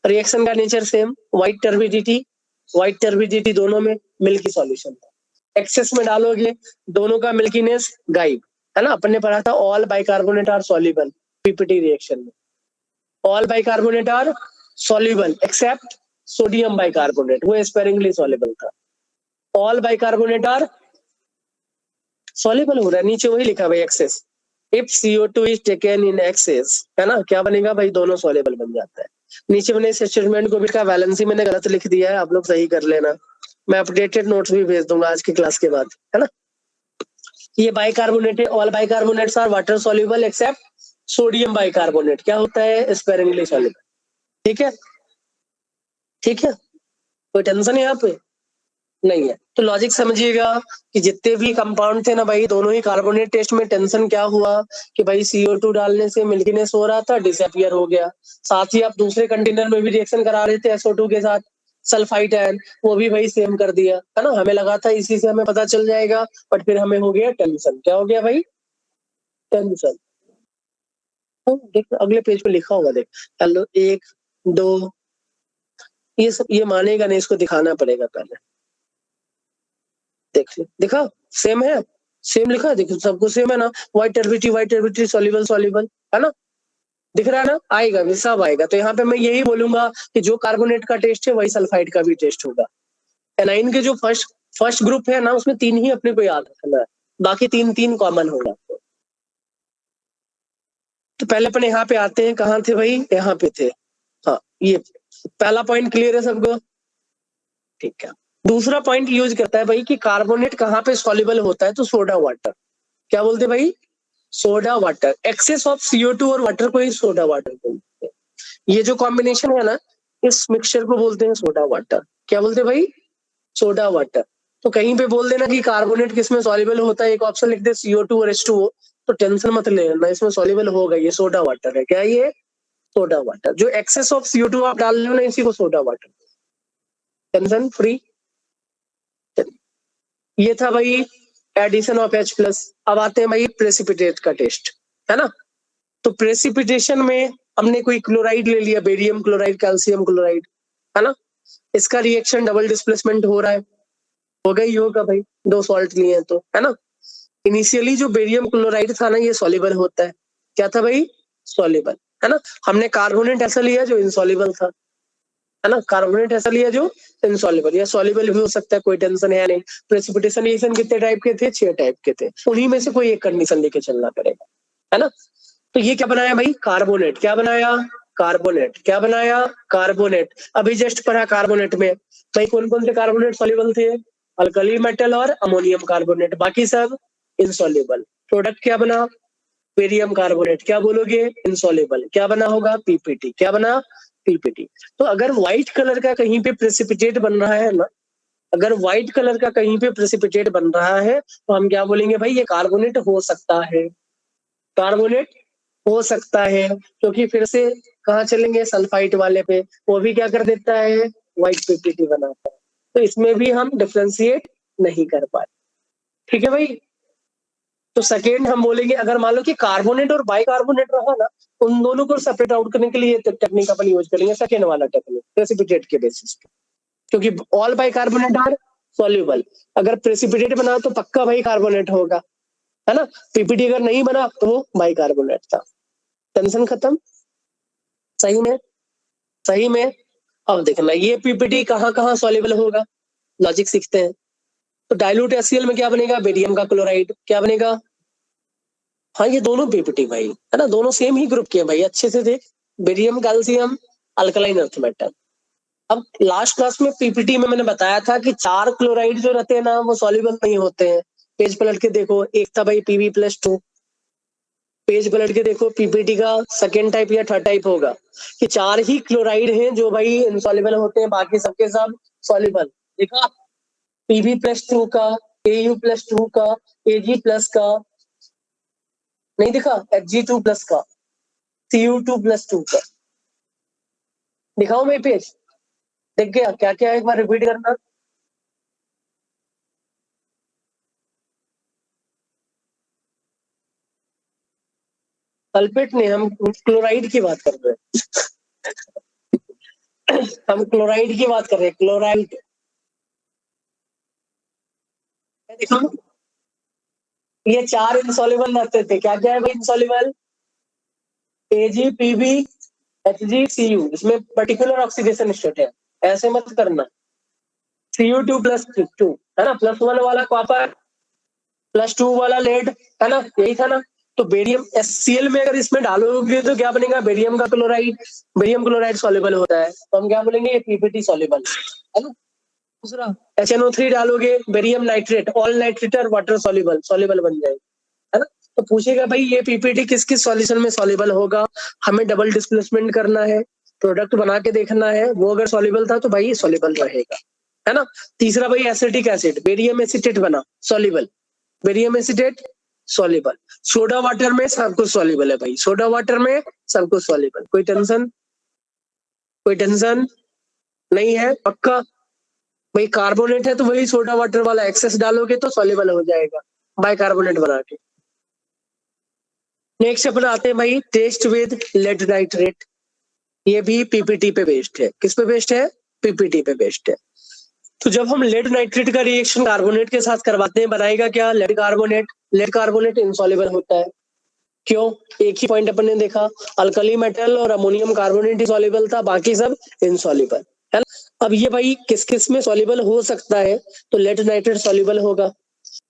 रिएक्शन का नेचर सेम, व्हाइट टर्बिडिटी दोनों में मिल्की सॉल्यूशन था। एक्सेस में डालोगे दोनों का मिल्कीनेस गायब, है ना। अपन ने पढ़ा था all bicarbonate are soluble PPT reaction में, all bicarbonate are soluble except sodium bicarbonate, वो स्पेरिंगली सॉल्युबल था। ऑल बाइकार्बोनेट आर सॉल्युबल हो रहा है, नीचे वही लिखा भाई excess, if CO2 is taken in excess, है ना, क्या बनेगा भाई, दोनों सॉल्युबल बन जाता है। नीचे मैंने इस स्टेटमेंट को भी लिखा, वैलेंसी मैंने गलत लिख दिया है, आप लोग सही कर लेना, मैं अपडेटेड नोट्स भी भेज दूंगा आज की क्लास के बाद, है ना। ये bicarbonate, all bicarbonates are water soluble except sodium bicarbonate, क्या होता है, स्पेरिंगली सॉल्युबल। ठीक है, ठीक है, कोई टेंशन यहाँ पे नहीं है। तो लॉजिक समझिएगा कि जितने भी कंपाउंड थे ना भाई, दोनों ही कार्बोनेट टेस्ट में टेंशन क्या हुआ कि भाई CO2 डालने से मिल्कीनेस हो रहा था, डिसअपियर हो गया। साथ ही आप दूसरे कंटेनर में भी रिएक्शन करा रहे थे SO2 के साथ, सल्फाइड आयन, वो भी भाई सेम कर दिया, है ना। हमें लगा था इसी से हमें पता चल जाएगा, बट फिर हमें हो गया टेंशन। क्या हो गया भाई, टेंशन। देख अगले पेज पे लिखा होगा, देख, हेलो 1 2, ये सब ये मानेगा नहीं, इसको दिखाना पड़ेगा पहले। देख दिखा, सेम है, सेम लिखा, देखो सबको सेम है ना, व्हाइट टर्बिडिटी सॉल्युबल, है ना, दिख रहा है ना, आएगा भी, सब आएगा। तो यहाँ पे मैं यही बोलूंगा कि जो कार्बोनेट का टेस्ट है वही सल्फाइड का भी टेस्ट होगा। एनाइन के जो फर्स्ट ग्रुप है ना, उसमें 3 ही अपने को याद रखना है, बाकी 3 कॉमन होगा। तो पहले अपन यहाँ पे आते हैं, कहाँ थे भाई, यहाँ पे थे। हाँ, ये पहला पॉइंट क्लियर है सबको, ठीक है। दूसरा पॉइंट यूज करता है भाई कि कार्बोनेट कहाँ पे सॉल्युबल होता है, तो सोडा वाटर। क्या बोलते भाई, soda water. Access of CO2 और वाटर को ही सोडा वाटर बोलते हैं। ये जो कॉम्बिनेशन है ना, इस मिक्सचर को बोलते हैं सोडा वाटर। क्या बोलते भाई, सोडा वाटर। तो कहीं पे बोल देना कि कार्बोनेट किसमें सॉल्युबल होता है, एक ऑप्शन लिख दे CO2 और H2O, तो टेंशन मत लेना, इसमें सॉल्युबल होगा, ये सोडा वाटर है। क्या ये, सोडा वाटर। जो एक्सेस ऑफ CO2 आप डाल रहे हो ना, इसी को सोडा वाटर, टेंशन फ्री। ये था भाई एडिशन ऑफ H+। अब आते हैं भाई प्रेसिपिटेट का टेस्ट, है ना। तो प्रेसिपिटेशन में हमने कोई क्लोराइड ले लिया, बेरियम क्लोराइड, कैल्शियम क्लोराइड, है ना। इसका रिएक्शन डबल डिस्प्लेसमेंट हो रहा है, होगा ही होगा भाई, 2 सॉल्ट लिए हैं तो, है ना। इनिशियली जो बेरियम क्लोराइड था ना, ये सॉल्युबल होता है। क्या था भाई, सॉल्युबल, है ना। हमने कार्बोनेट ऐसा लिया जो इनसॉल्युबल था, है ना, कार्बोनेट ऐसा लिया जो इनसॉल्युबल, या सॉल्युबल भी हो सकता है, कोई टेंशन है नहीं। प्रेसिपिटेशन रिएक्शन कितने टाइप के थे, 6 टाइप के थे, उन्हीं में से कोई एक कंडीशन लेके चलना पड़ेगा, है ना। तो ये क्या बनाया भाई, कार्बोनेट। क्या बनाया, कार्बोनेट। क्या बनाया, कार्बोनेट। अभी जस्ट पढ़ा कार्बोनेट में भाई कौन कौन से कार्बोनेट सॉल्युबल थे, अल्कली मेटल और अमोनियम कार्बोनेट, बाकी सब इनसॉल्युबल। प्रोडक्ट क्या बना, बेरियम कार्बोनेट। क्या बोलोगे, इनसॉल्युबल। क्या बना होगा, PPT। क्या बना, PPT। तो अगर व्हाइट कलर का कहीं पे प्रेसिपिटेट बन रहा है ना, अगर व्हाइट कलर का कहीं पे प्रेसिपिटेट बन रहा है, तो हम क्या बोलेंगे भाई, ये कार्बोनेट हो सकता है, कार्बोनेट हो सकता है, क्योंकि फिर से कहाँ चलेंगे, सल्फाइड वाले पे, वो भी क्या कर देता है, व्हाइट पीपीटी बनाता है। तो इसमें भी हम डिफ्रेंशिएट नहीं कर पाए। ठीक है भाई। तो सेकेंड हम बोलेंगे, अगर मान लो कि कार्बोनेट और बाइकार्बोनेट रहा ना, उन दोनों को सेपरेट आउट करने के लिए टेक्निक अपन यूज करेंगे, सेकेंड वाला टेक्निक, प्रेसिपिटेट के बेसिस पे, क्योंकि ऑल बाइकार्बोनेट आर सॉल्युबल। अगर प्रेसिपिटेट बना तो पक्का भाई कार्बोनेट होगा, है ना। पीपीटी अगर नहीं बना तो वो बाइकार्बोनेट था। टेंशन खत्म। सही में, सही में। अब देखना ये पीपीटी कहाँ कहाँ सॉल्युबल होगा, लॉजिक सीखते हैं। तो डाइल्यूट एचसीएल में क्या बनेगा, बेरियम का क्लोराइड। क्या बनेगा, हाँ ये दोनों पीपीटी भाई, है ना, दोनों सेम ही ग्रुप के हैं भाई, अच्छे से देख। Barium calcium alkaline earth metal. अब लास्ट क्लास में पीपीटी में मैंने बताया था कि 4 क्लोराइड जो रहते हैं ना वो सॉल्युबल नहीं होते हैं। पेज पलट के देखो, एक था भाई Pb+2। पेज पलट के देखो, पीपीटी का सेकेंड टाइप या थर्ड टाइप होगा कि 4 ही क्लोराइड हैं जो भाई इनसॉल्युबल होते हैं, बाकी सबके सब सॉल्युबल। देखा, Pb+2 का, Au+2 का, Ag+ का, नहीं दिखा, Hg2+ का, Cu2+2 का। दिखाओ मैं पेज, देख गया क्या क्या है, एक बार रिपीट करना। सल्फेट नहीं, हम क्लोराइड की बात कर रहे हैं। हम क्लोराइड की बात कर रहे हैं, क्लोराइड। देखो, ये 4 इनसॉल्युबल रहते थे, क्या क्या है भाई insoluble, Ag, Pb, Hg, Cu। इसमें पर्टिकुलर ऑक्सीडेशन स्टेट है, ऐसे मत करना। Cu2+2 है ना, +1 वाला कॉपर, +2 वाला लेड, है ना, यही था ना। तो बेरियम HCl में अगर इसमें डालोगे तो क्या बनेगा, बेरियम का क्लोराइड। बेरियम क्लोराइड सॉल्युबल होता है, तो हम क्या बोलेंगे, ये पीपीटी सॉल्युबल है ना। दूसरा HNO3 डालोगे, बेरियम नाइट्रेट, ऑल नाइट्रेट और वाटर सॉल्युबल, सॉल्युबल बन जाएगा, है ना। तो पूछेगा भाई ये पीपीटी किस किस सॉल्यूशन में सॉल्युबल होगा, हमें डबल डिस्प्लेसमेंट करना है, प्रोडक्ट बना के देखना है, वो अगर सॉल्युबल था तो भाई सॉल्युबल रहेगा, है ना। तीसरा भाई एसिटिक एसिड, बेरियम एसिटेट बना, soluble, barium acetate soluble. Soda water में सब कुछ सॉल्युबल है भाई, सोडा वाटर में सब कुछ सॉल्युबल, कोई टेंशन, कोई टेंशन नहीं है, पक्का। भाई कार्बोनेट है तो वही सोडा वाटर वाला एक्सेस डालोगे तो सॉल्युबल हो जाएगा बाइकार्बोनेट बना के। नेक्स्ट अपन आते हैं भाई, टेस्ट विद लेड नाइट्रेट। ये भी पीपीटी पे बेस्ड है, किस पे बेस्ड है, पीपीटी पे बेस्ड है। तो जब हम लेड नाइट्रेट का रिएक्शन कार्बोनेट के साथ करवाते हैं, बनाएगा क्या, lead carbonate. Lead carbonate insoluble होता है, क्यों, एक ही पॉइंट अपन ने देखा, अल्कली मेटल और अमोनियम कार्बोनेट सॉल्युबल था, बाकी सब इनसॉल्युबल, है ना। अब ये भाई किस किस में सॉल्युबल हो सकता है, तो लेड नाइट्रेट सॉल्युबल होगा।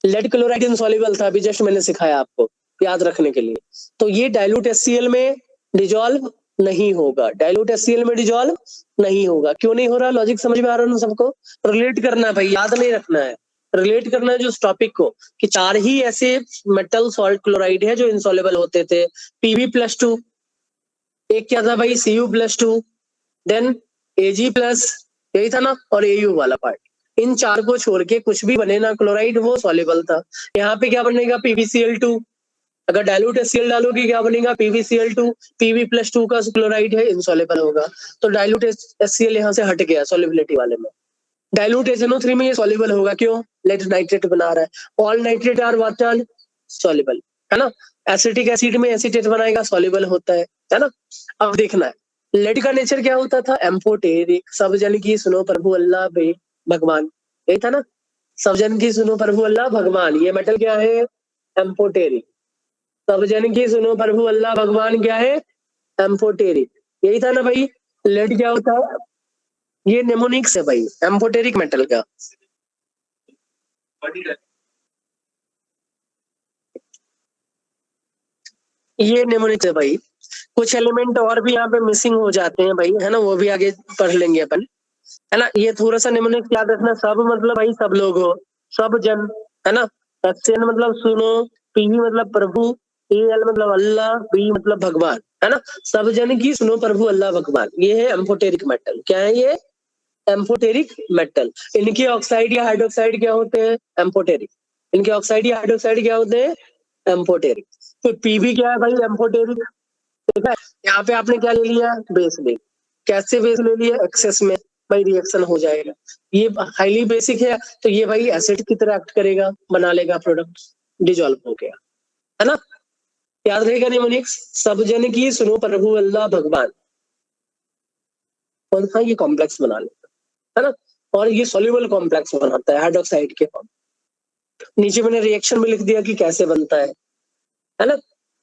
लेड क्लोराइड इनसॉल्युबल था, अभी जस्ट मैंने सिखाया आपको याद रखने के लिए। तो ये डाइल्यूट HCl में डिजॉल्व नहीं होगा, डाइल्यूट HCl में डिजॉल्व नहीं होगा। क्यों नहीं हो रहा, लॉजिक समझ में आ रहा है ना सबको, रिलेट करना है भाई, याद नहीं रखना है, रिलेट करना है जो उस टॉपिक को, कि 4 ही ऐसे मेटल सॉल्ट क्लोराइड है जो इनसॉल्युबल होते थे। Pb+2, एक क्या था भाई, Cu+2, देन Ag+, यही था ना, और Au वाला पार्ट। इन 4 को छोड़ के कुछ भी बने ना क्लोराइड, वो सॉल्युबल था। यहाँ पे क्या बनेगा, PbCl2। अगर डाइल्यूट HCl डालोगे क्या बनेगा, PbCl2। Pb+2 का क्लोराइड है, इनसॉल्युबल होगा। तो डाइल्यूट HCl यहाँ से हट गया सॉल्युबिलिटी वाले में। डाइल्यूट HNO3 में ये सॉल्युबल होगा, क्यों, लेड नाइट्रेट बना रहा है, all nitrate are water soluble, है ना। एसिटिक एसिड में एसिटेट बनाएगा, सॉल्युबल होता है ना। अब देखना है लेड का नेचर क्या होता था, एम्फोटेरिक। सब जन की सुनो प्रभु अल्लाह बे भगवान, यही था ना, सब जन की सुनो प्रभु अल्लाह भगवान। ये मेटल क्या है, एम्फोटेरिक। सब जन की सुनो प्रभु अल्लाह भगवान क्या है, एम्फोटेरिक, यही था ना भाई। लेड क्या होता है, ये नेमोनिक्स है भाई, एम्फोटेरिक मेटल का। ये नेमोनिक्स है भाई। कुछ एलिमेंट और भी यहाँ पे मिसिंग हो जाते हैं भाई, है ना, वो भी आगे पढ़ लेंगे अपन, है ना। ये थोड़ा सा निम्नलिखित याद रखना, सब मतलब भाई सब लोग हो, सब जन, है ना। SN मतलब सुनो, PV मतलब प्रभु, AL मतलब अल्लाह, B मतलब भगवान, है ना। सब जन की सुनो प्रभु अल्लाह भगवान, ये है एम्फोटेरिक मेटल। क्या है ये, एम्फोटेरिक मेटल। इनके ऑक्साइड या हाइड्रोक्साइड क्या होते हैं, एम्फोटेरिक। इनके ऑक्साइड या हाइड्रोक्साइड क्या होते हैं, एम्फोटेरिक। तो पीवी क्या है भाई, एम्फोटेरिक, ठीक है। यहाँ पे आपने क्या ले लिया, बेस में। कैसे बेस ले लिया, एक्सेस में, भाई रिएक्शन हो जाएगा। ये हाईली बेसिक है, तो ये भाई एसिड की तरह एक्ट करेगा, बना लेगा प्रोडक्ट, डिजॉल्व हो गया, है ना। याद रहेगा निमोनिक्स, सब जन की सुनो प्रभु अल्लाह भगवान, कौन सा, ये कॉम्प्लेक्स बना लेगा, है ना। और ये सॉल्युबल कॉम्प्लेक्स बनाता है हाइड्रोक्साइड के फॉर्म। नीचे मैंने रिएक्शन में लिख दिया कि कैसे बनता है ना।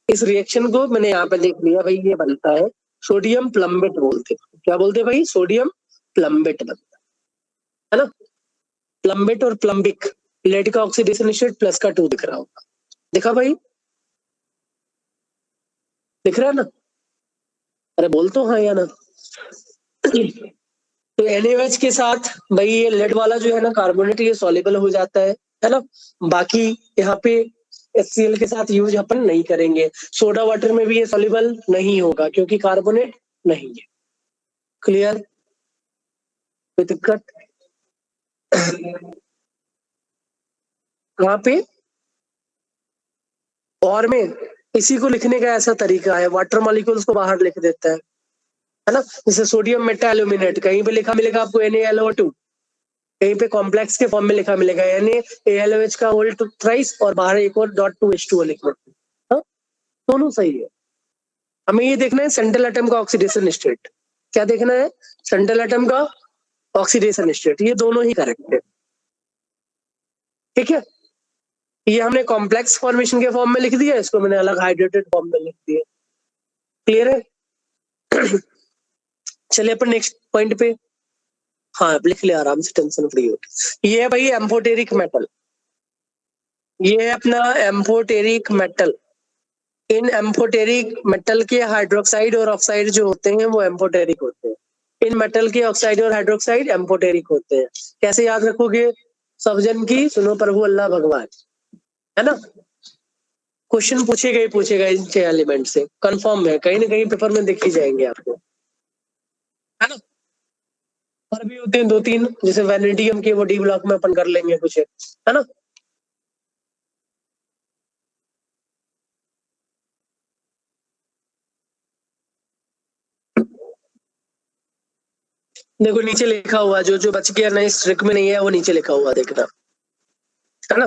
इस रिएक्शन को मैंने यहाँ पे देख लिया भाई, ये बनता है सोडियम प्लम्बेट बोलते हैं। क्या बोलते हैं भाई, सोडियम प्लम्बेट बनता है ना। प्लम्बेट और प्लम्बिक, लेड का ऑक्सीडेशन स्टेट प्लस का 2 दिख रहा होगा, दिखा भाई, दिख रहा है ना। अरे बोल तो हाँ या ना। तो NaOH के साथ भाई ये लेड वाला जो है ना कार्बोनेट, ये सॉल्युबल हो जाता है ना। बाकी यहाँ पे HCl के साथ यूज अपन नहीं करेंगे। सोडा वाटर में भी ये सॉल्युबल नहीं होगा क्योंकि कार्बोनेट नहीं है। क्लियर, कोई दिक्कत कहाँ पे। और में इसी को लिखने का ऐसा तरीका है, वाटर मॉलिक्यूल्स को बाहर लिख देता है ना। जैसे सोडियम मेटा एल्यूमिनेट, कहीं पे लिखा मिलेगा आपको NaLO2, कहीं पे कॉम्प्लेक्स के फॉर्म में लिखा मिलेगा NaAlOH का होल थ्राइस, और बाहर एक और .2H2O लिखना, हाँ? दोनों सही है। हमें ये देखना है सेंट्रल एटम का ऑक्सीडेशन स्टेट। क्या देखना है, सेंट्रल एटम का ऑक्सीडेशन स्टेट, ये दोनों ही करेक्ट है, ठीक है। ये हमने कॉम्प्लेक्स फॉर्मेशन के फॉर्म में लिख दिया, इसको मैंने अलग हाइड्रेटेड फॉर्म में लिख दिया। क्लियर है। चलिए अपन नेक्स्ट पॉइंट पे, हाँ लिख ले आराम से, टेंशन फ्री होके। ये है भाई एम्फोटेरिक मेटल, ये है अपना एम्फोटेरिक मेटल। इन एम्फोटेरिक मेटल के हाइड्रोक्साइड और ऑक्साइड जो होते हैं वो एम्फोटेरिक होते हैं। इन मेटल के ऑक्साइड और हाइड्रोक्साइड एम्फोटेरिक होते हैं। कैसे याद रखोगे, सब जन की सुनो प्रभु अल्लाह भगवान, है ना। क्वेश्चन पूछेगा इन 6 एलिमेंट से, कंफर्म है, कहीं ना कहीं पेपर में दिख ही जाएंगे आपको, है ना। और भी होते हैं 2-3, जैसे वैनेडियम के, वो डी ब्लॉक में अपन कर लेंगे कुछ, है ना। देखो नीचे लिखा हुआ, जो जो बच गया नहीं स्ट्रिक में नहीं है, वो नीचे लिखा हुआ देखना, है ना।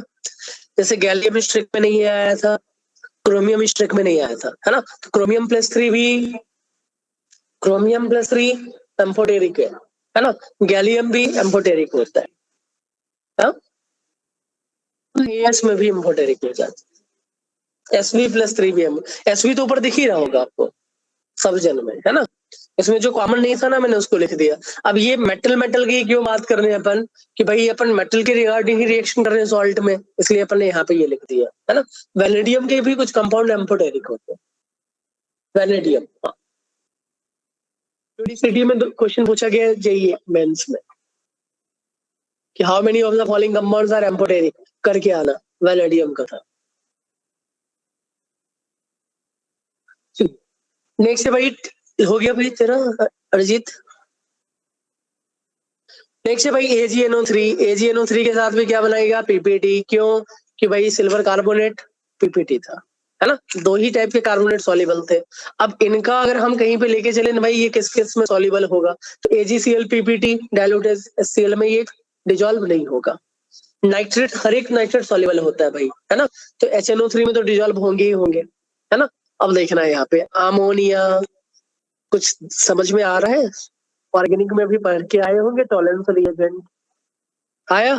जैसे गैलियम स्ट्रिक में नहीं आया था, क्रोमियम स्ट्रिक में नहीं आया था, है ना। तो क्रोमियम प्लस 3 एम्फोटेरिक है ना। गैलियम भी एम्फोटेरिक होता है, हाँ? एस में भी एम्फोटेरिक हो जाता है। Sv+3 भी, Sv तो ऊपर दिख ही रहा होगा आपको सब जन में, है ना। इसमें जो कॉमन नहीं था ना, मैंने उसको लिख दिया। अब ये मेटल मेटल की क्यों बात कर रहे हैं अपन, कि भाई अपन मेटल के रिगार्डिंग ही रिएक्शन कर रहे हैं सॉल्ट में, इसलिए अपन ने यहाँ पे ये लिख दिया, है ना। वैनेडियम के भी कुछ कंपाउंड एम्फोटेरिक होते हैं, वैनेडियम, हाँ। यूनिवर्सिटी में क्वेश्चन पूछा गया जेईई मेंस में कि how many of the following compounds are amphoteric, करके आना, वैनेडियम का था। नेक्स्ट है भाई, हो गया भाई तेरा अरिजीत। नेक्स्ट है भाई AgNO3। AgNO3 के साथ भी क्या बनाएगा, PPT। क्यों, कि भाई सिल्वर कार्बोनेट PPT था, है ना। 2 ही टाइप के कार्बोनेट सॉल्युबल थे। अब इनका अगर हम कहीं पे लेके चले ना भाई, ये किस किस में सॉल्युबल होगा, तो AgCl PPT डाइल्यूट HCl में ये डिजॉल्व नहीं होगा। नाइट्रेट, हर एक नाइट्रेट सॉल्युबल होता है भाई, है ना। तो HNO3 में तो डिजॉल्व होंगे ही होंगे, है ना। अब देखना है यहाँ पे अमोनिया, कुछ समझ में आ रहा है, ऑर्गेनिक में भी पढ़ के आए होंगे, टॉलेंस रिएजेंट आया।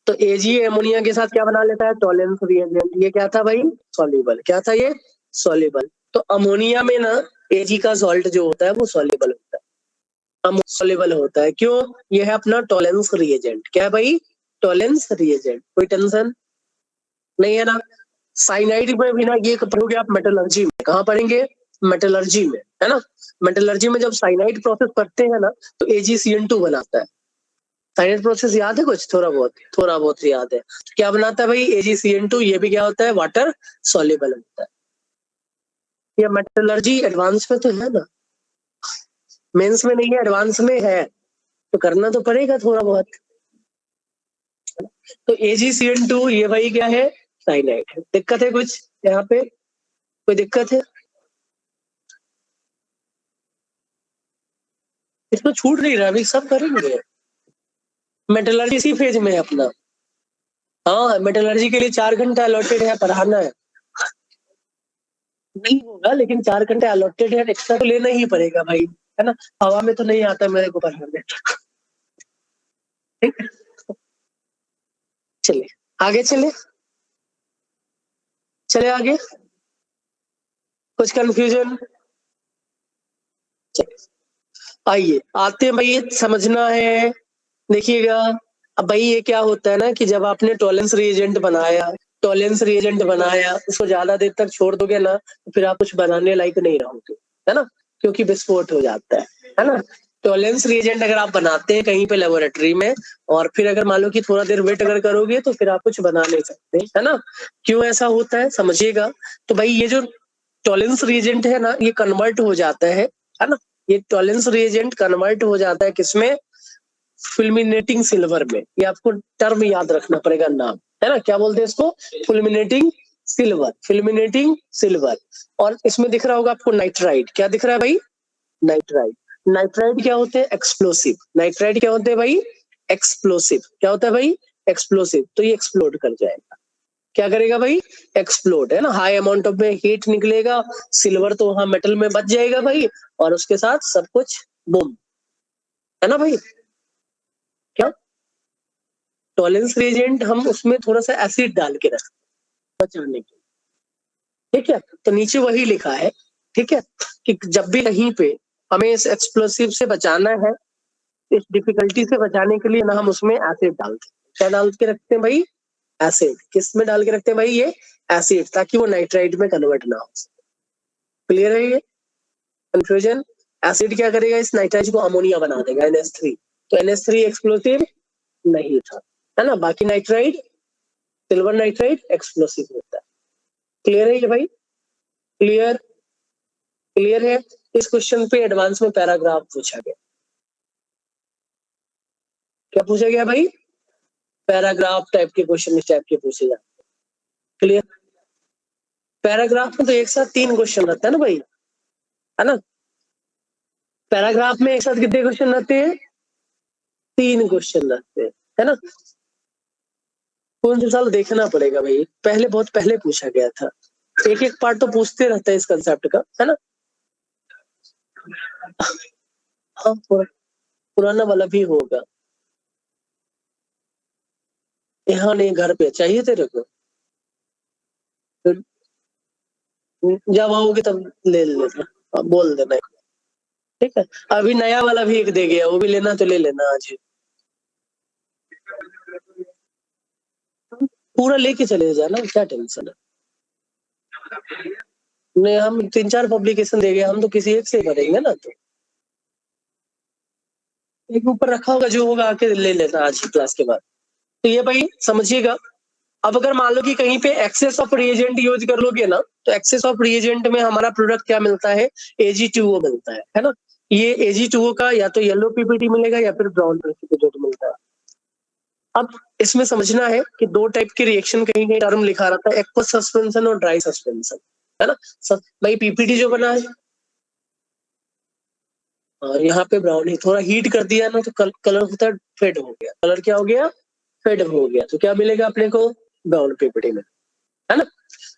तो Ag अमोनिया के साथ क्या बना लेता है, टॉलेंस रिएजेंट। ये क्या था भाई, सॉल्युबल। क्या था ये, सॉल्युबल। तो अमोनिया में ना Ag का सॉल्ट जो होता है वो सॉल्युबल होता है, सॉल्युबल होता है। क्यों, ये है अपना टॉलेंस रिएजेंट। क्या है भाई, टॉलेंस रिएजेंट। कोई टेंशन नहीं है ना। साइनाइड में भी ना ये पढ़ोगे आप मेटलर्जी में, कहाँ पढ़ेंगे, मेटलर्जी में, है ना। मेटलर्जी में जब साइनाइड प्रोसेस करते हैं ना, तो AgCN2 बनाता है। साइनाइड प्रोसेस याद है कुछ, थोड़ा बहुत याद है। क्या बनाता है भाई, AgCN2। ये भी क्या होता है, वाटर सॉल्युबल होता है। ये मेटलर्जी एडवांस में तो है ना, मेंस में नहीं है, एडवांस में है, तो करना तो पड़ेगा थोड़ा बहुत। तो AgCN2 ये भाई क्या है, साइनाइड। दिक्कत है कुछ यहाँ पे, कोई दिक्कत है। इसमें छूट नहीं रहा, अभी सब करेंगे। मेटलर्जी इसी फेज में है अपना। हाँ, मेटलर्जी के लिए 4 घंटा अलॉटेड है, पढ़ाना है। नहीं होगा, लेकिन 4 घंटे अलॉटेड है, एक्स्ट्रा तो लेना ही पड़ेगा भाई, है ना। हवा में तो नहीं आता मेरे को पढ़ाने। ठीक है, चलिए आगे चले, चले आगे। कुछ कंफ्यूजन? आइए आते हैं भाई, ये समझना है। देखिएगा, अब भाई ये क्या होता है ना कि जब आपने टॉलेंस रिएजेंट बनाया, उसको ज्यादा देर तक छोड़ दोगे ना, तो फिर आप कुछ बनाने लायक नहीं रहोगे, है ना, क्योंकि विस्फोट हो जाता है ना। टॉलेंस रिएजेंट अगर आप बनाते हैं कहीं पे लेबोरेटरी में, और फिर अगर मान लो कि थोड़ा देर वेट अगर करोगे, तो फिर आप कुछ बना नहीं सकते, है ना। क्यों ऐसा होता है समझिएगा। तो भाई ये जो टॉलेंस रिएजेंट है ना, ये कन्वर्ट हो जाता है ना। ये टॉलेंस रिएजेंट कन्वर्ट हो जाता है किसमें? फुलमिनेटिंग सिल्वर में। ये आपको टर्म याद रखना पड़ेगा, नाम, है ना। क्या बोलते हैं इसको? फुलमिनेटिंग सिल्वर। और इसमें दिख रहा होगा आपको नाइट्राइड। क्या दिख रहा है भाई? नाइट्राइड क्या होते हैं? एक्सप्लोसिव। नाइट्राइड क्या होते हैं भाई? एक्सप्लोसिव। क्या होता है भाई? एक्सप्लोसिव। तो ये एक्सप्लोड कर जाएगा। क्या करेगा भाई? एक्सप्लोड, है ना। हाई अमाउंट ऑफ में हीट निकलेगा, सिल्वर तो वहां मेटल में बच जाएगा भाई, और उसके साथ सब कुछ बूम, है ना भाई। क्या टॉलेंस रिएजेंट हम उसमें थोड़ा सा एसिड डाल के रखते हैं बचाने के, ठीक है। तो नीचे वही लिखा है, ठीक है, कि जब भी कहीं पे हमें इस एक्सप्लोसिव से बचाना है, इस डिफिकल्टी से बचाने के लिए ना, हम उसमें एसिड डालते हैं। क्या डाल के रखते हैं भाई? एसिड। किस में डाल के रखते हैं भाई? ये एसिड, ताकि वो नाइट्राइड में कन्वर्ट ना हो। क्लियर है ये कंफ्यूजन? एसिड क्या करेगा? इस नाइट्राइड को अमोनिया बना देगा, NH3। तो NH3 एक्सप्लोसिव नहीं था, है ना। बाकी नाइट्राइड, सिल्वर नाइट्राइड एक्सप्लोसिव होता है। क्लियर है ये भाई? क्लियर है। इस क्वेश्चन पे एडवांस में पैराग्राफ पूछा गया। क्या पूछा गया भाई? पैराग्राफ टाइप के क्वेश्चन इस टाइप के पूछे जाते हैं। क्लियर? पैराग्राफ में तो एक साथ 3 क्वेश्चन रहता है ना भाई, है ना। पैराग्राफ में एक साथ कितने क्वेश्चन रहते हैं? 3 क्वेश्चन रहते हैं, है ना। कौन सा साल देखना पड़ेगा भाई, पहले बहुत पहले पूछा गया था। एक एक पार्ट तो पूछते रहता है इस कंसेप्ट का, है ना। हाँ, पुराना वाला भी होगा। यहाँ नहीं, घर पे चाहिए तेरे को? जब आओगे तब ले लेना, बोल देना, ठीक है। अभी नया वाला भी एक दे गया, वो भी लेना तो ले लेना आज। पूरा लेके चले जाना, क्या टेंशन है। नहीं, हम 3-4 पब्लिकेशन दे गए, हम तो किसी एक से ही भरेंगे ना। तो एक ऊपर रखा होगा, जो होगा आके ले लेना आज ही क्लास के बाद। तो ये भाई समझिएगा। अब अगर मान लो कि कहीं पे एक्सेस ऑफ रिएजेंट यूज कर लोगे ना, तो एक्सेस ऑफ रिएजेंट में हमारा प्रोडक्ट क्या मिलता है? Ag2O मिलता है ना। ये Ag2O का या तो येलो पीपीटी मिलेगा या फिर ब्राउन प्रेसिपिटेट मिलता है। अब इसमें समझना है कि 2 टाइप के रिएक्शन कहीं कहीं टर्म लिखा रहता है, एक्वस सस्पेंशन और ड्राई सस्पेंशन, है ना। भाई पीपीटी जो बना है, और यहाँ पे ब्राउन ही थोड़ा हीट कर दिया ना, तो कलर होता है फेड हो गया। कलर क्या हो गया? फेड हो गया। तो क्या मिलेगा अपने को? ब्राउन पीपीटी में, है ना।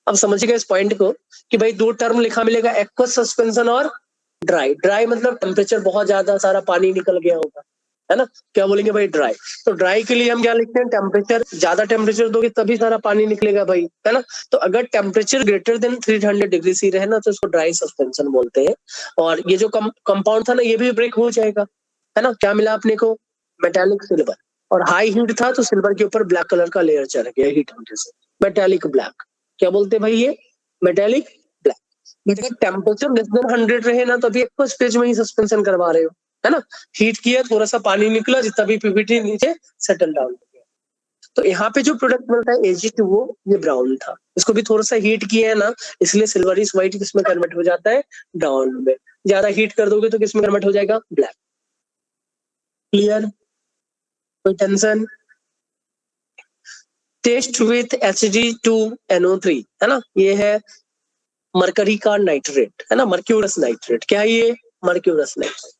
अब समझिएगा इस पॉइंट को कि भाई 2 टर्म लिखा मिलेगा, एक्वस सस्पेंशन और ड्राई मतलब टेम्परेचर बहुत ज्यादा, सारा पानी निकल गया होगा, है ना। क्या बोलेंगे भाई? ड्राई। तो ड्राई के लिए हम क्या लिखते हैं? टेम्परेचर, ज्यादा टेम्परेचर दोगे तभी सारा पानी निकलेगा भाई, है ना। तो अगर temperature greater than 300 degree C रहे ना, तो इसको ड्राई सस्पेंशन बोलते हैं। और ये जो कंपाउंड था ना, ये भी ब्रेक हो जाएगा, है ना। क्या मिला अपने को? Metallic silver. और हाई हीट था तो सिल्वर के ऊपर ब्लैक कलर का लेयर चढ़ गया हीट होने से, मेटालिक ब्लैक। क्या बोलते हैं भाई? ये मेटालिक ब्लैक। अगर टेम्परेचर लेस देन 100 रहे ना, तो अभी एक स्टेज में ही सस्पेंशन करवा रहे हो, है ना। हीट किया, थोड़ा सा पानी निकला, जितना भी पीपीटी नीचे सेटल डाउन हो गया। तो यहाँ पे जो प्रोडक्ट मिलता है Ag2O, ये ब्राउन था। इसको भी थोड़ा सा हीट किया है ना, इसलिए सिल्वरिश व्हाइट किसमें कन्वर्ट हो जाता है? ब्राउन में। ज्यादा हीट कर दोगे तो किसमें कन्वर्ट हो जाएगा? ब्लैक। क्लियर? कोई टेंशन? टेस्ट विथ Hg2NO3, है ना। ये है मरकरी का नाइट्रेट, है ना, मर्क्यूरस नाइट्रेट। क्या है ये? Mercurous nitrate.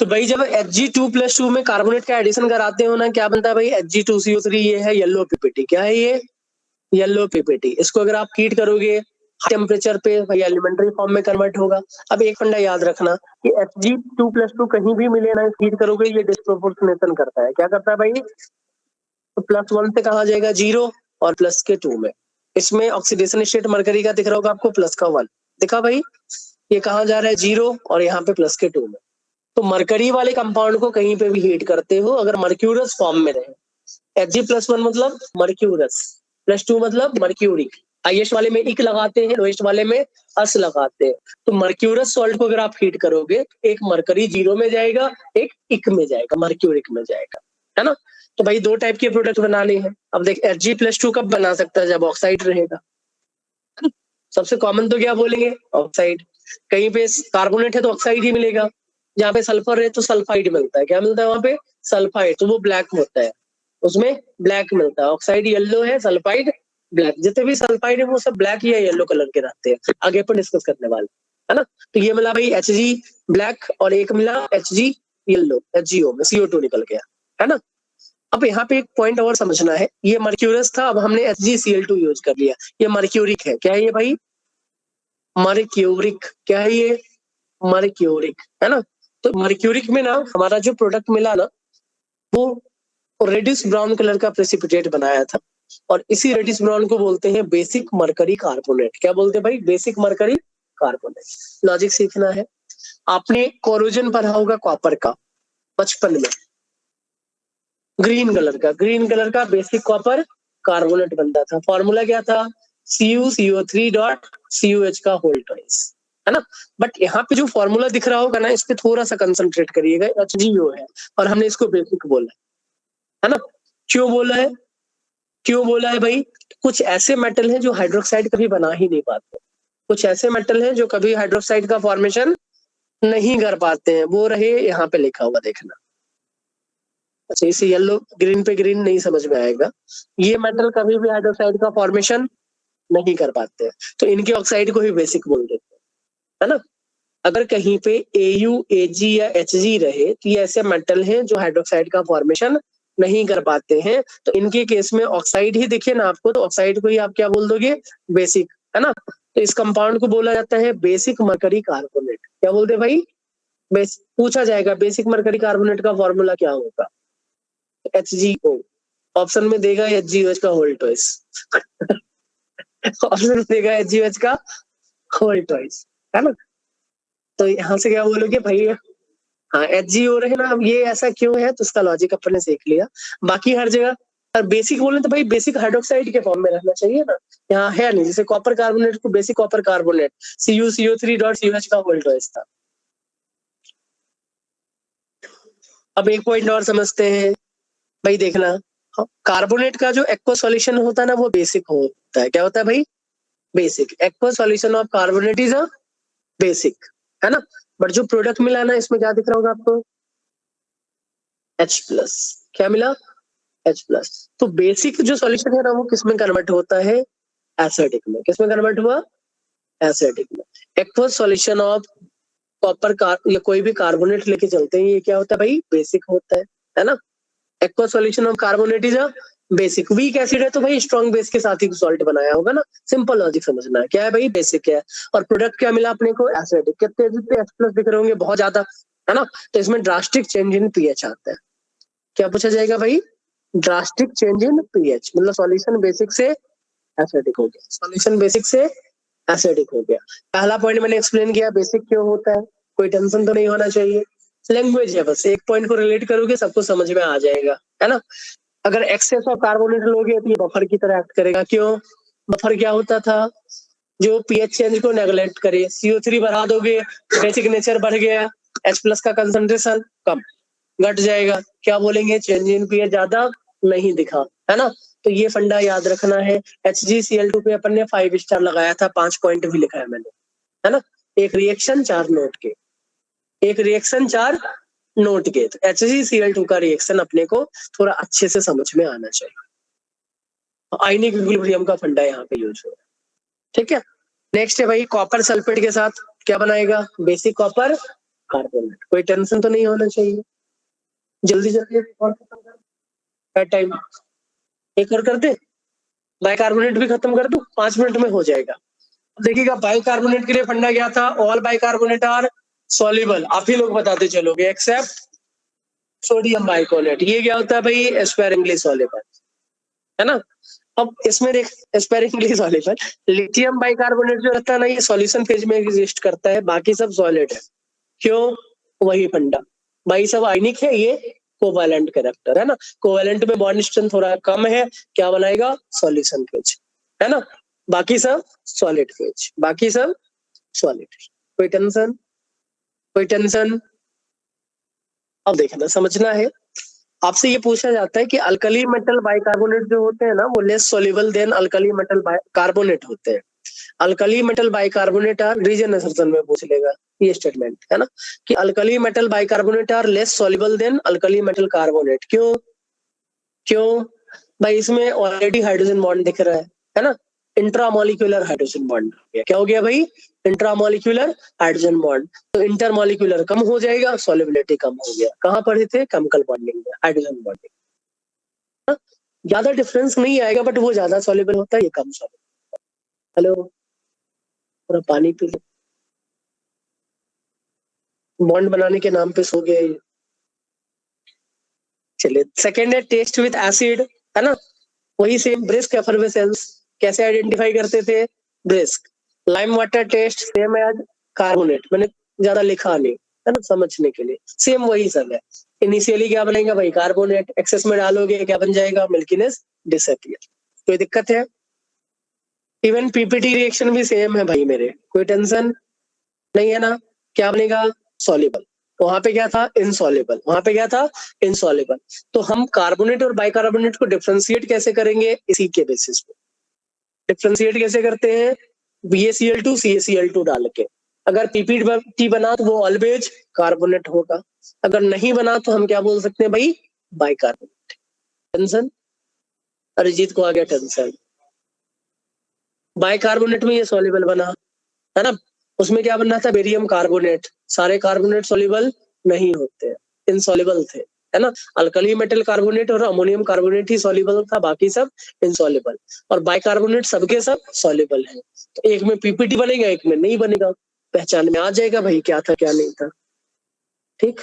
तो भाई जब Hg2+2 में कार्बोनेट का एडिशन कराते हो ना, क्या बनता है भाई, Hg2CO3, ये है येलो पीपीटी। क्या है ये, येलो पीपीटी। इसको अगर आप हीट करोगे हाई टेम्परेचर पे, भाई एलिमेंट्री फॉर्म में कन्वर्ट होगा। अब एक फंडा याद रखना कि Hg2+2 कहीं भी मिले ना, हीट करोगे ये डिस्प्रोपोर्शनेशन करता है। क्या करता है भाई, तो +1 से कहा जाएगा 0 और प्लस के 2 में। इसमें ऑक्सीडेशन स्टेट मरकरी का दिख रहा होगा आपको, प्लस का 1 दिखा भाई, ये कहाँ जा रहा है 0 और यहाँ पे प्लस के 2 में। तो मरकरी वाले कंपाउंड को कहीं पे भी हीट करते हो अगर मर्क्यूरस फॉर्म में रहे, Hg+1 मतलब मर्क्यूरस, +2 मतलब मर्क्यूरिक। हाईएस्ट वाले में इक लगाते हैं, लोएस्ट वाले में अस लगाते हैं। तो मर्क्यूरस सॉल्ट को अगर आप हीट करोगे, एक मरकरी 0 में जाएगा, एक इक में जाएगा, मर्क्यूरिक में जाएगा, है ना। तो भाई दो टाइप के प्रोडक्ट बनाने हैं। अब देख Hg+2 कब बना सकता है, जब ऑक्साइड रहेगा। सबसे कॉमन तो क्या बोलेंगे, ऑक्साइड। कहीं पे कार्बोनेट है तो ऑक्साइड ही मिलेगा, जहाँ पे सल्फर है तो सल्फाइड मिलता है। क्या मिलता है वहां पे, सल्फाइड, तो वो ब्लैक होता है, उसमें ब्लैक मिलता है। ऑक्साइड येलो है, सल्फाइड ब्लैक। जितने भी सल्फाइड है वो सब ब्लैक या येलो कलर के रहते हैं, आगे पर डिस्कस करने वाले, है ना। तो ये मिला भाई Hg ब्लैक और एक मिला Hg येलो, HgO में CO2 निकल गया, है ना। अब यहाँ पे एक पॉइंट और समझना है, ये मर्क्यूरस था, अब हमने HgCl2 यूज कर लिया, ये मर्क्यूरिक है। क्या है ये भाई, मर्क्यूरिक। क्या है ये, मर्क्यूरिक, है ना। तो मर्क्यूरिक में ना हमारा जो प्रोडक्ट मिला ना, वो रेडिश ब्राउन कलर का प्रेसिपिटेट बनाया था, और इसी रेडिश ब्राउन को बोलते हैं बेसिक मरकरी कार्बोनेट। क्या बोलते हैं भाई, बेसिक मरकरी कार्बोनेट। लॉजिक सीखना है। आपने कोरोजन पढ़ा होगा कॉपर का बचपन में, ग्रीन कलर का बेसिक कॉपर कार्बोनेट बनता था। फॉर्मूला क्या था, CuCO3.CuH का होल ट्वाइस, है ना। बट यहाँ पे जो फॉर्मूला दिख रहा होगा ना, इस पे थोड़ा सा कंसंट्रेट करिएगा, HgO है और हमने इसको बेसिक बोला है ना। क्यों बोला है, क्यों बोला है भाई, कुछ ऐसे मेटल हैं जो हाइड्रोक्साइड कभी बना ही नहीं पाते, कुछ ऐसे मेटल हैं जो कभी हाइड्रोक्साइड का फॉर्मेशन नहीं कर पाते हैं। वो रहे यहाँ पे लिखा हुआ, देखना। अच्छा, इसे येलो ग्रीन पे ग्रीन नहीं समझ में आएगा। ये मेटल कभी भी हाइड्रोक्साइड का फॉर्मेशन नहीं कर पाते हैं, तो इनके ऑक्साइड को ही बेसिक बोल देते हैं, है ना। अगर कहीं पे Au, Ag या Hg रहे तो ये ऐसे मेटल हैं जो हाइड्रोक्साइड का फॉर्मेशन नहीं कर पाते हैं, तो इनके केस में ऑक्साइड ही दिखे ना आपको, तो ऑक्साइड को ही आप क्या बोल दोगे, बेसिक, है ना। तो इस कंपाउंड को बोला जाता है बेसिक मरकरी कार्बोनेट। क्या बोलते हैं भाई, पूछा जाएगा बेसिक मरकरी कार्बोनेट का फॉर्मूला क्या होगा, HgO। ऑप्शन में देगा HgOH का होल ट्वाइस ऑप्शन में देगा HgOH का होल ट्वाइस, है ना। तो यहाँ से क्या बोलोगे भाई, हाँ HgO रहे ना। अब ये ऐसा क्यों है, तो इसका लॉजिक अपन ने सीख लिया। बाकी हर जगह और बेसिक बोले तो भाई बेसिक हाइड्रोक्साइड के फॉर्म में रहना चाहिए ना, यहाँ है नहीं। जैसे कॉपर कार्बोनेट को बेसिक कॉपर कार्बोनेट, CuCO3.CuH का होल ट्वाइस था। अब एक पॉइंट और समझते हैं भाई, देखना, कार्बोनेट का जो एक्वा सॉल्यूशन होता है ना, वो बेसिक होता है। क्या होता है भाई, basic. Aqua solution of carbonate is a basic, है ना। बट जो प्रोडक्ट मिला ना, इसमें क्या दिख रहा होगा आपको, H+। क्या मिला, H+। तो बेसिक जो सॉल्यूशन है ना, वो किसमें कन्वर्ट होता है, एसिडिक में। किसमें कन्वर्ट हुआ, एसिडिक में। एक्वस सॉल्यूशन ऑफ कॉपर या कोई भी कार्बोनेट लेके चलते हैं, ये क्या होता है भाई, बेसिक होता है ना। Aqueous solution of carbonate is a basic. Weak acid है तो भाई स्ट्रॉन्ग बेस के साथ ही सॉल्ट बनाया होगा ना, सिंपल लॉजिक समझना है। क्या है भाई, बेसिक है। और प्रोडक्ट क्या मिला अपने को, एसिडिक। कितने जितने H+ दिख रहे होंगे, बहुत ज्यादा, है ना। तो इसमें ड्रास्टिक चेंज इन पीएच आता है। क्या पूछा जाएगा भाई, ड्रास्टिक चेंज इन पीएच, मतलब सॉल्यूशन बेसिक से एसिडिक हो गया, सॉल्यूशन बेसिक से एसिडिक हो गया। पहला पॉइंट मैंने एक्सप्लेन किया, बेसिक क्यों होता है, कोई टेंशन तो नहीं होना चाहिए। लैंग्वेज है, बस एक पॉइंट को रिलेट करोगे सबको समझ में आ जाएगा, है ना। अगर एक्सेस ऑफ कार्बोनेट लोगे तो ये बफर की तरह एक्ट करेगा। क्यों, बफर क्या होता था, जो पीएच चेंज को नेगलेक्ट करे। CO3 बढ़ा दोगे, बेसिक नेचर बढ़ गया, H+ का कंसंट्रेशन कम, घट जाएगा। क्या बोलेंगे, चेंज इन पीएच ज्यादा नहीं दिखा, है ना। तो ये फंडा याद रखना है। HgCl2 पे अपन ने 5 स्टार लगाया था, 5 पॉइंट भी लिखा है मैंने, है ना। एक रिएक्शन 4 नोट के, एक रिएक्शन 4 नोट के। तो HgCl2 का रिएक्शन अपने को थोड़ा अच्छे से समझ में आना चाहिए। आयनिक इक्विलिब्रियम का फंडा यहाँ पे यूज हो रहा है, ठीक है। नेक्स्ट है भाई, कॉपर सल्फेट के साथ क्या बनाएगा, बेसिक कॉपर कार्बोनेट। कोई टेंशन तो नहीं होना चाहिए। जल्दी जल्दी और खत्म कर टाइम। एक और कर दे, बाइकार्बोनेट भी खत्म कर दूं, 5 मिनट में हो जाएगा। देखिएगा बाइकार्बोनेट के लिए फंडा क्या था, ऑल बाइकार्बोनेट आर सॉल्युबल। आप ही लोग बताते चलोगे एक्सेप्ट सोडियम बाइकार्बोनेट। ये क्या होता है भाई, एस्पेरिंगली सॉल्युबल, है ना। अब इसमें देख, एस्पेरिंगली सॉल्युबल, लिथियम बाइकार्बोनेट जो रहता है ना, ये सॉल्यूशन फेज में एग्जिस्ट करता है, बाकी सब सॉलिड है। क्यों, वही फंडा भाई, सब आयनिक है, ये कोवैलेंट कैरेक्टर है ना, कोवैलेंट में बॉन्ड स्ट्रेंथ थोड़ा कम है, क्या बनाएगा, सॉल्यूशन फेज, है ना। बाकी सब सॉलिड फेज, बाकी सब सॉलिड। कोई टेंशन, कोई टेंशन। अब देखना, समझना है। आपसे ये पूछा जाता है कि अल्कली मेटल बाइकार्बोनेट जो होते हैं ना, वो less soluble than alkali metal carbonate होते हैं। Alkali metal bicarbonate are, reason assertion में पूछ लेगा ये स्टेटमेंट, है ना, कि alkali metal bicarbonate are less soluble than alkali metal carbonate. क्यों, क्यों भाई, इसमें ऑलरेडी हाइड्रोजन बॉन्ड दिख रहा है ना, इंट्रामोलिकुलर हाइड्रोजन बॉन्ड। क्या हो गया भाई, इंट्रामोलिकुलर हाइड्रोजन बॉन्ड। तो इंटरमोलिकुलर कम हो जाएगा, सॉल्युबिलिटी कम हो गया। कहाँ पढ़े थे, केमिकल बॉन्डिंग में, हाइड्रोजन बॉन्डिंग। ज्यादा डिफरेंस नहीं आएगा, बट वो ज्यादा सॉल्युबल होता है, ये कम सॉल्युबल। हेलो, पूरा पानी पी लो, बॉन्ड बनाने के नाम पे सो गए। चलिए, सेकेंड है टेस्ट विद एसिड, है ना, वही सेम, ब्रिस्क एफर्वेसेंस। कैसे आइडेंटिफाई करते थे, brisk. Lime water test same as carbonate, मैंने ज्यादा लिखा नहीं, है ना, समझने के लिए सेम वही सब है। इनिशियली क्या बनेगा भाई, कार्बोनेट, एक्सेस में डालोगे क्या बन जाएगा, मिल्कीनेस डिसअपियर। कोई दिक्कत है, इवन पीपीटी रिएक्शन भी सेम है भाई मेरे, कोई टेंशन नहीं है ना। क्या बनेगा, सॉल्युबल। वहां पे क्या था, इनसॉल्युबल, वहां पे क्या था, इनसॉल्युबल। तो हम कार्बोनेट और बाइकार्बोनेट को डिफरेंशिएट कैसे करेंगे, इसी के बेसिस पे। डिफरेंशिएट कैसे करते हैं, BaCl2 CaCl2 डाल के। अगर पीपीटी बना तो वो ऑलवेज कार्बोनेट होगा, अगर नहीं बना तो हम क्या बोल सकते हैं भाई, बाइकार्बोनेट। टेंशन, अरिजीत को आ गया टेंशन। बाइकार्बोनेट में ये सॉल्युबल बना, है ना, उसमें क्या बनना था, बेरियम कार्बोनेट। सारे कार्बोनेट सॉल्युबल नहीं होते, इनसॉल्युबल थे, है ना। अल्कली मेटल कार्बोनेट और अमोनियम कार्बोनेट ही सॉल्युबल था, बाकी सब इनसॉल्युबल। और बाइकार्बोनेट सबके सब सॉल्युबल है। तो एक में पीपीटी बनेगा, एक में नहीं बनेगा, पहचान में आ जाएगा भाई क्या था क्या नहीं था। ठीक,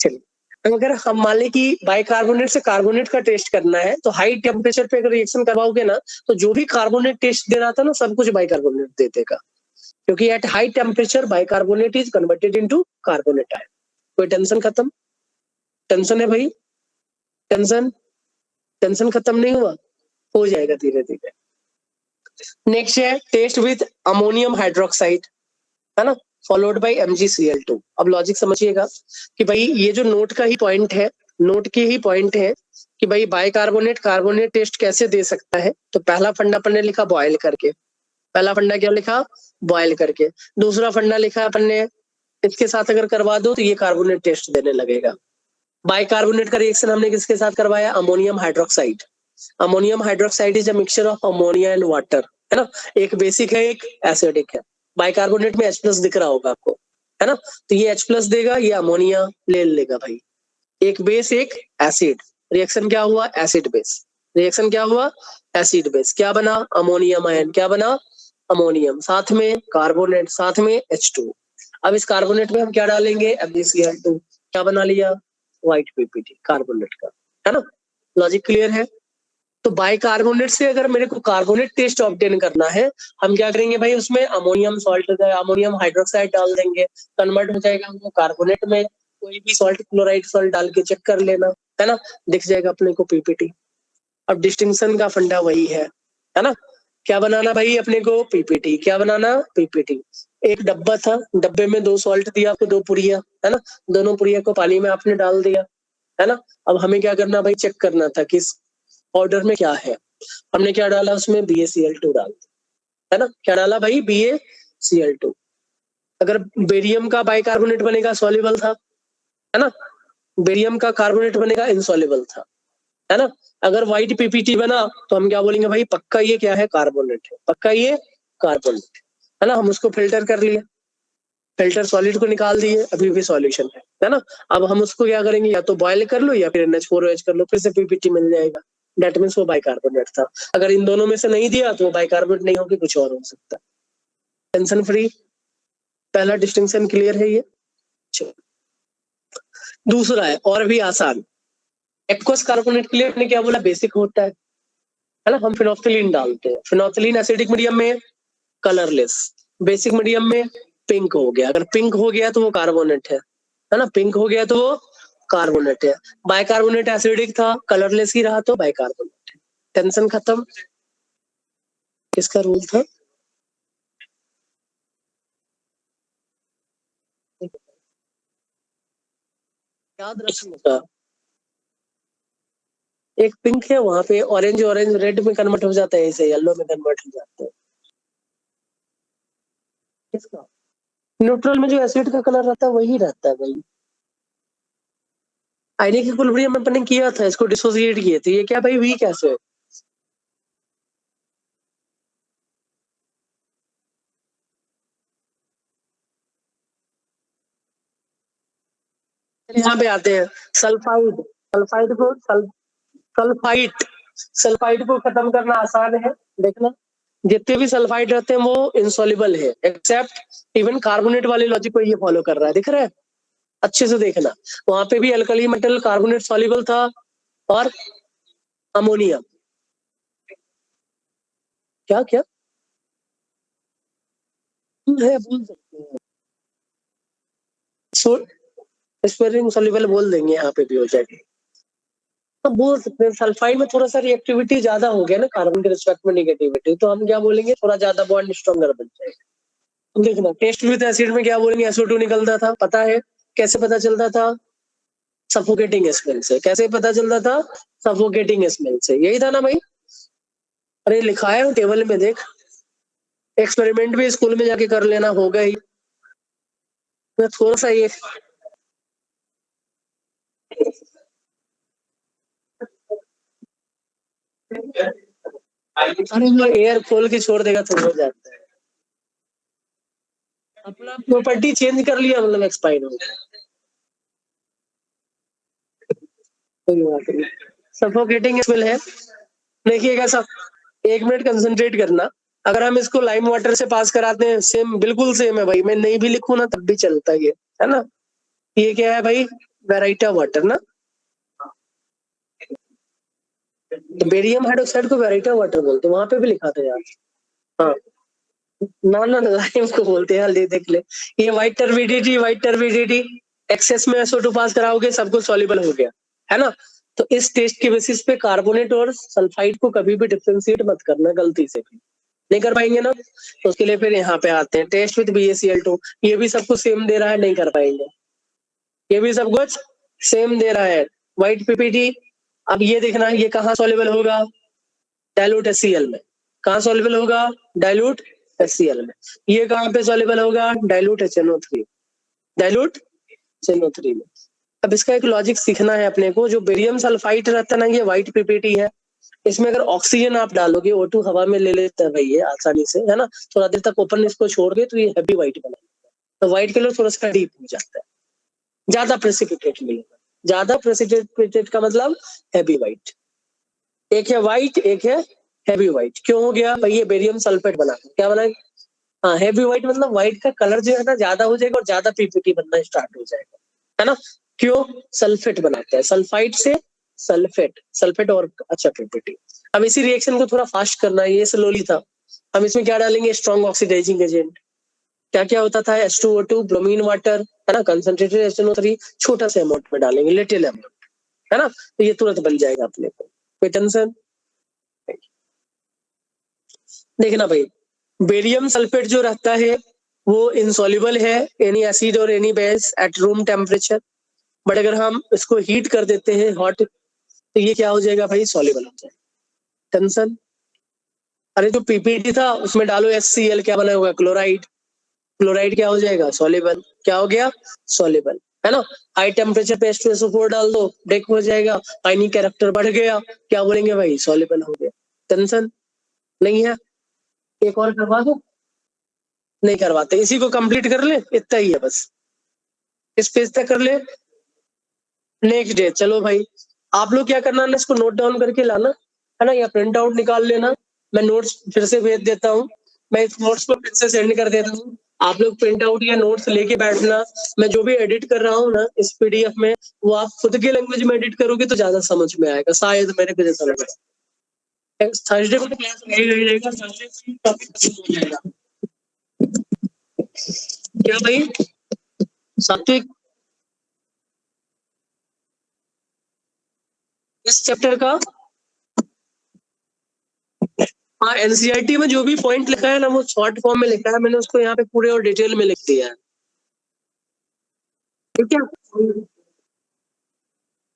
चलिए, अगर हम मान लें कि बाइकार्बोनेट से कार्बोनेट का टेस्ट करना है, तो हाई टेम्परेचर पे अगर रिएक्शन करवाओगे ना, तो जो भी कार्बोनेट टेस्ट दे रहा था ना, सब कुछ बाइकार्बोनेट दे देगा, क्योंकि at high temperature bicarbonate is converted into carbonate ion. कोई टेंशन खत्म, टेंशन है भाई, टेंशन, टेंशन खत्म नहीं हुआ, हो जाएगा धीरे धीरे। नेक्स्ट है टेस्ट विद अमोनियम हाइड्रोक्साइड, है ना, फॉलोड बाय MgCl2। अब लॉजिक समझिएगा कि भाई ये जो नोट का ही पॉइंट है, नोट के ही पॉइंट है कि भाई बाइकार्बोनेट कार्बोनेट टेस्ट कैसे दे सकता है। तो पहला फंडा अपन ने लिखा बॉयल करके, पहला फंडा क्या लिखा, बॉयल करके। दूसरा फंडा लिखा अपन ने, इसके साथ अगर करवा दो तो ये कार्बोनेट टेस्ट देने लगेगा। बाइकार्बोनेट का रिएक्शन हमने किसके साथ करवाया, ammonium hydroxide. Ammonium hydroxide is a mixture of ammonia and water, है ना, एक बेसिक है एक एसिडिक है। बाइकार्बोनेट में H+ दिख रहा होगा आपको, है ना, तो ये H+ देगा, ये अमोनिया ले लेगा भाई, एक बेस एक एसिड। रिएक्शन क्या हुआ, एसिड बेस। रिएक्शन क्या हुआ, एसिड बेस। क्या बना, अमोनियम आयन। क्या बना, अमोनियम, साथ में कार्बोनेट, साथ में H2। अब इस कार्बोनेट में हम क्या डालेंगे, MgCl2। क्या बना लिया, व्हाइट पीपीटी कार्बोनेट का, है ना। लॉजिक क्लियर है। तो बाइकार्बोनेट से अगर मेरे को कार्बोनेट टेस्ट ऑब्टेन करना है, हम क्या करेंगे भाई, उसमें अमोनियम सॉल्ट, अमोनियम हाइड्रोक्साइड डाल देंगे, कन्वर्ट हो जाएगा वो कार्बोनेट में। कोई भी सॉल्ट, क्लोराइड सॉल्ट डाल के चेक कर लेना, है ना, दिख जाएगा अपने को पीपीटी। अब डिस्टिंक्शन का फंडा वही है ना। क्या बनाना भाई अपने को, पीपीटी। क्या बनाना, पीपीटी। एक डब्बा था, डब्बे में 2 सॉल्ट दिया आपको, 2 पुड़िया, है ना, दोनों पुड़िया को पानी में आपने डाल दिया, है ना। अब हमें क्या करना भाई, चेक करना था किस ऑर्डर में क्या है। हमने क्या डाला उसमें, BaCl2 डाल, है ना। क्या डाला भाई, BaCl2। अगर बेरियम का बाइकार्बोनेट बनेगा, सॉल्युबल था, है ना, बेरियम का कार्बोनेट बनेगा, इनसॉल्युबल था, है ना। अगर व्हाइट पीपीटी बना तो हम क्या बोलेंगे भाई, पक्का ये क्या है, कार्बोनेट है, पक्का ये कार्बोनेट है ना। हम उसको फिल्टर कर लिए, फिल्टर सॉलिड को निकाल दिए, अभी भी सॉल्यूशन है ना। अब हम उसको क्या करेंगे, या तो बॉयल कर लो या फिर NH4OH कर लो, फिर से पीपीटी मिल जाएगा। डेट मीन्स वो बाइकार्बोनेट था। अगर इन दोनों में से नहीं दिया तो वो बाइकार्बोनेट नहीं होगी, कुछ और हो सकता है। टेंशन फ्री, पहला डिस्टिंक्शन क्लियर है ये। दूसरा है और भी आसान, एक्वस कार्बोनेट के लिए हमने क्या बोला, बेसिक होता है ना। हम फिनोल्फथालीन डालते हैं, फिनोल्फथालीन एसिडिक मीडियम में कलरलेस, बेसिक मीडियम में पिंक हो गया। अगर पिंक हो गया तो वो कार्बोनेट है ना, पिंक हो गया तो वो कार्बोनेट है। बाइकार्बोनेट एसिडिक था, कलरलेस ही रहा तो बाइकार्बोनेट है। टेंशन खत्म। किसका रूल था, याद रखिएगा। एक पिंक है, वहां पे ऑरेंज ऑरेंज रेड में कन्वर्ट हो जाता है, ऐसे येलो में कन्वर्ट हो जाता है। किसका, न्यूट्रल में जो एसिड का कलर रहता है वही रहता है भाई। आयनिक इक्विलिब्रियम में अपन ने किया था, इसको डिसोसिएट किए थे। ये क्या भाई, वीक एसिड। यहाँ पे आते हैं सल्फाइड। सल्फाइड को सल्फाइड सल्फाइड को खत्म करना आसान है। देखना, जितने भी सल्फाइड रहते हैं वो इंसॉल्युबल है, एक्सेप्ट इवन कार्बोनेट वाले लॉजिक को ये फॉलो कर रहा है। दिख रहा है, अच्छे से देखना। वहां पे भी अल्कली मेटल कार्बोनेट सॉल्युबल था और अमोनिया। क्या क्या है, बोल सकते हैं, स्पेरिंग सॉल्युबल बोल देंगे, यहाँ पे भी हो जाएगी। तो बोल सकते हैं सल्फाइड में थोड़ा सा रिएक्टिविटी ज्यादा हो गया ना, कार्बन के रिस्पेक्ट में निगेटिविटी, तो हम क्या बोलेंगे, थोड़ा ज्यादा बॉन्ड स्ट्रॉन्गर बन जाएगा। तो देखना, टेस्ट विद एसिड में क्या बोलेंगे, SO2 निकलता था, पता है। कैसे पता चलता था, सफोकेटिंग स्मेल से। कैसे पता चलता था, सफोकेटिंग स्मेल से, यही था ना भाई। अरे लिखा है टेबल में, देख। एक्सपेरिमेंट भी स्कूल में जाके कर लेना, होगा ही। मैं थोड़ा सा ये अरे जो एयर खोल के छोड़ देगा तो हो जाता है। अपना प्रॉपर्टी चेंज कर लिया, मतलब एक्सपायर हो गया, कोई बात नहीं। सफोकेटिंग स्मेल है। देखिएगा सब, 1 मिनट कंसंट्रेट करना। अगर हम इसको लाइम वाटर से पास कराते हैं, सेम बिल्कुल सेम है भाई। मैं नहीं भी लिखूं ना तब भी चलता है ना। ये क्या है भाई, वेराइटा वाटर ना। तो बेरियम हाइड्रोक्साइड को वेराइटा वाटर बोलते हैं, वहां पे भी लिखा था यार। हाँ, ना ना लाइम को बोलते हैं, ले देख ले। ये व्हाइट टर्बिडिटी एक्सेस में SO2 पास कराओगे, सब कुछ सॉल्युबल हो गया, है ना। तो इस टेस्ट के बेसिस पे कार्बोनेट और सल्फाइड को कभी भी डिफरेंशिएट मत करना गलती से भी। नहीं कर पाएंगे ना, तो उसके लिए फिर यहाँ पे आते हैं, टेस्ट विद BaCl2। ये भी सब कुछ सेम दे रहा है, नहीं कर पाएंगे। ये भी सब कुछ सेम दे रहा है, व्हाइट पीपीटी। अब ये देखना, ये कहाँ सॉल्युबल होगा, डाइल्यूट HCl में। कहाँ सॉल्युबल होगा, डाइल्यूट HCl में। ये कहाँ पे सॉल्युबल होगा, डाइल्यूट HNO3, डाइल्यूट HNO3 में। अब इसका एक लॉजिक सीखना है अपने को। जो बेरियम सल्फाइड रहता है ना, ये व्हाइट पीपीटी है। इसमें अगर ऑक्सीजन आप डालोगे, O2 हवा में ले लेता है भाई ये आसानी से, है ना। थोड़ा देर तक ओपन इसको छोड़ दे तो ये हैवी व्हाइट बना, तो व्हाइट कलर थोड़ा सा डीप हो जाता है, ज्यादा प्रेसिपिटेट मिलेगा। ज्यादा प्रेसिपिटेट का मतलब हैवी व्हाइट। एक है व्हाइट, एक है हैवी व्हाइट। क्यों हो गया भाई, ये बेरियम सल्फेट बना, क्या बना। हाँ, हैवी व्हाइट मतलब व्हाइट का कलर जो है ना ज्यादा हो जाएगा और ज्यादा पीपीटी बनना स्टार्ट हो जाएगा, है ना। क्यों, सल्फेट बनाता है, सल्फाइड से सल्फेट, सल्फेट और अच्छा पीपीटी। अब इसी रिएक्शन को थोड़ा फास्ट करना है, ये स्लोली था। हम इसमें क्या डालेंगे, स्ट्रॉन्ग ऑक्सीडाइजिंग एजेंट। क्या क्या होता था, H2O2, ब्रोमीन वाटर, है ना, कंसंट्रेटेड HNO3, छोटा सा अमाउंट में डालेंगे, लिटिल अमाउंट, है ना। तो ये तुरंत बन जाएगा अपने को, कोई टेंशन। देखना भाई, बेरियम सल्फेट जो रहता है वो इंसॉल्युबल है एनी एसिड और any base at room temperature. But अगर हम इसको हीट कर देते हैं हॉट, तो ये क्या हो जाएगा भाई, सॉल्युबल हो जाएगा। टेंशन। अरे जो पीपीटी था उसमें डालो HCl, क्या बना होगा, क्लोराइड। क्लोराइड क्या हो जाएगा, सॉल्युबल। क्या हो गया, सॉल्युबल, है ना। हाई टेम्परेचर पे H2SO4 डाल दो, ब्रेक हो जाएगा, आयनिक कैरेक्टर बढ़ गया, क्या बोलेंगे भाई, सॉल्युबल हो गया। टेंशन नहीं है। एक और करवा दो, नहीं करवाते। इसी को कंप्लीट कर ले, इतना ही है बस, इस पेज तक कर ले, नेक्स्ट डे। चलो भाई, आप लोग क्या करना ना, इसको नोट डाउन करके लाना है ना, या प्रिंट आउट निकाल लेना। मैं नोट्स फिर से भेज देता हूँ, मैं इस नोट्स को फिर से सेंड कर देता हूँ, आप लोग प्रिंट आउट या नोट्स लेके बैठना। मैं जो भी एडिट कर रहा हूँ ना इस पीडीएफ में, वो आप खुद की लैंग्वेज में एडिट करोगे तो ज्यादा समझ में आएगा, शायद मेरे को जैसा लग रहा है। थर्सडे को तो क्लास रहेगा, थर्सडे को टॉपिक खत्म हो जाएगा। क्या भाई सात्विक, इस चैप्टर का, हाँ एनसीईआरटी में जो भी पॉइंट लिखा है ना वो शॉर्ट फॉर्म में लिखा है, मैंने उसको यहाँ पे पूरे और डिटेल में लिख दिया है, ठीक है।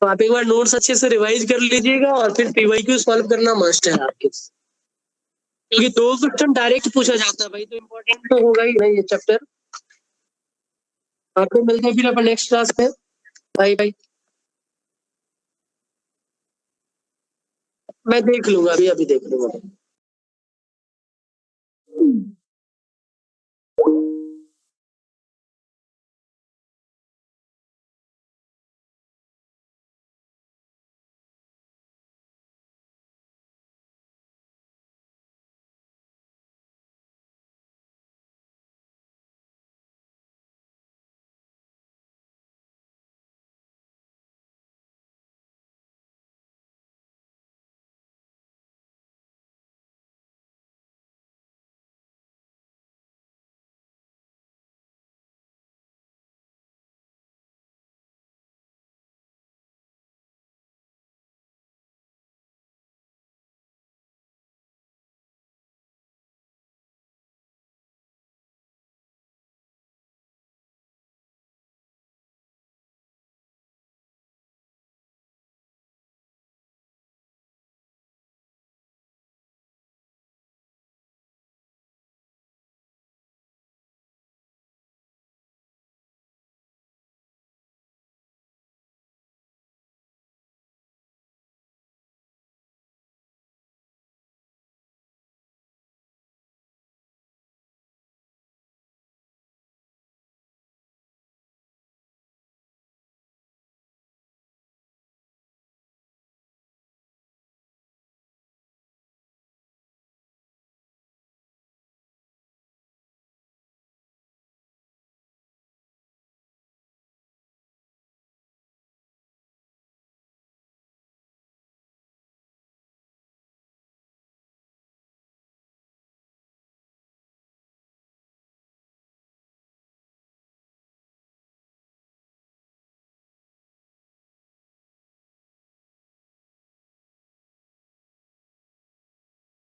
तो आप एक बार नोट्स अच्छे से रिवाइज कर लीजिएगा और फिर पीवाईक्यू सॉल्व करना मस्ट है आपके, क्योंकि 2 क्वेश्चन डायरेक्ट पूछा जाता है भाई, तो इम्पोर्टेंट तो होगा ही नहीं ये चैप्टर। आपको मिलते हैं फिर अपन नेक्स्ट क्लास में, बाय बाय। मैं देख लूंगा, अभी देख लूंगा।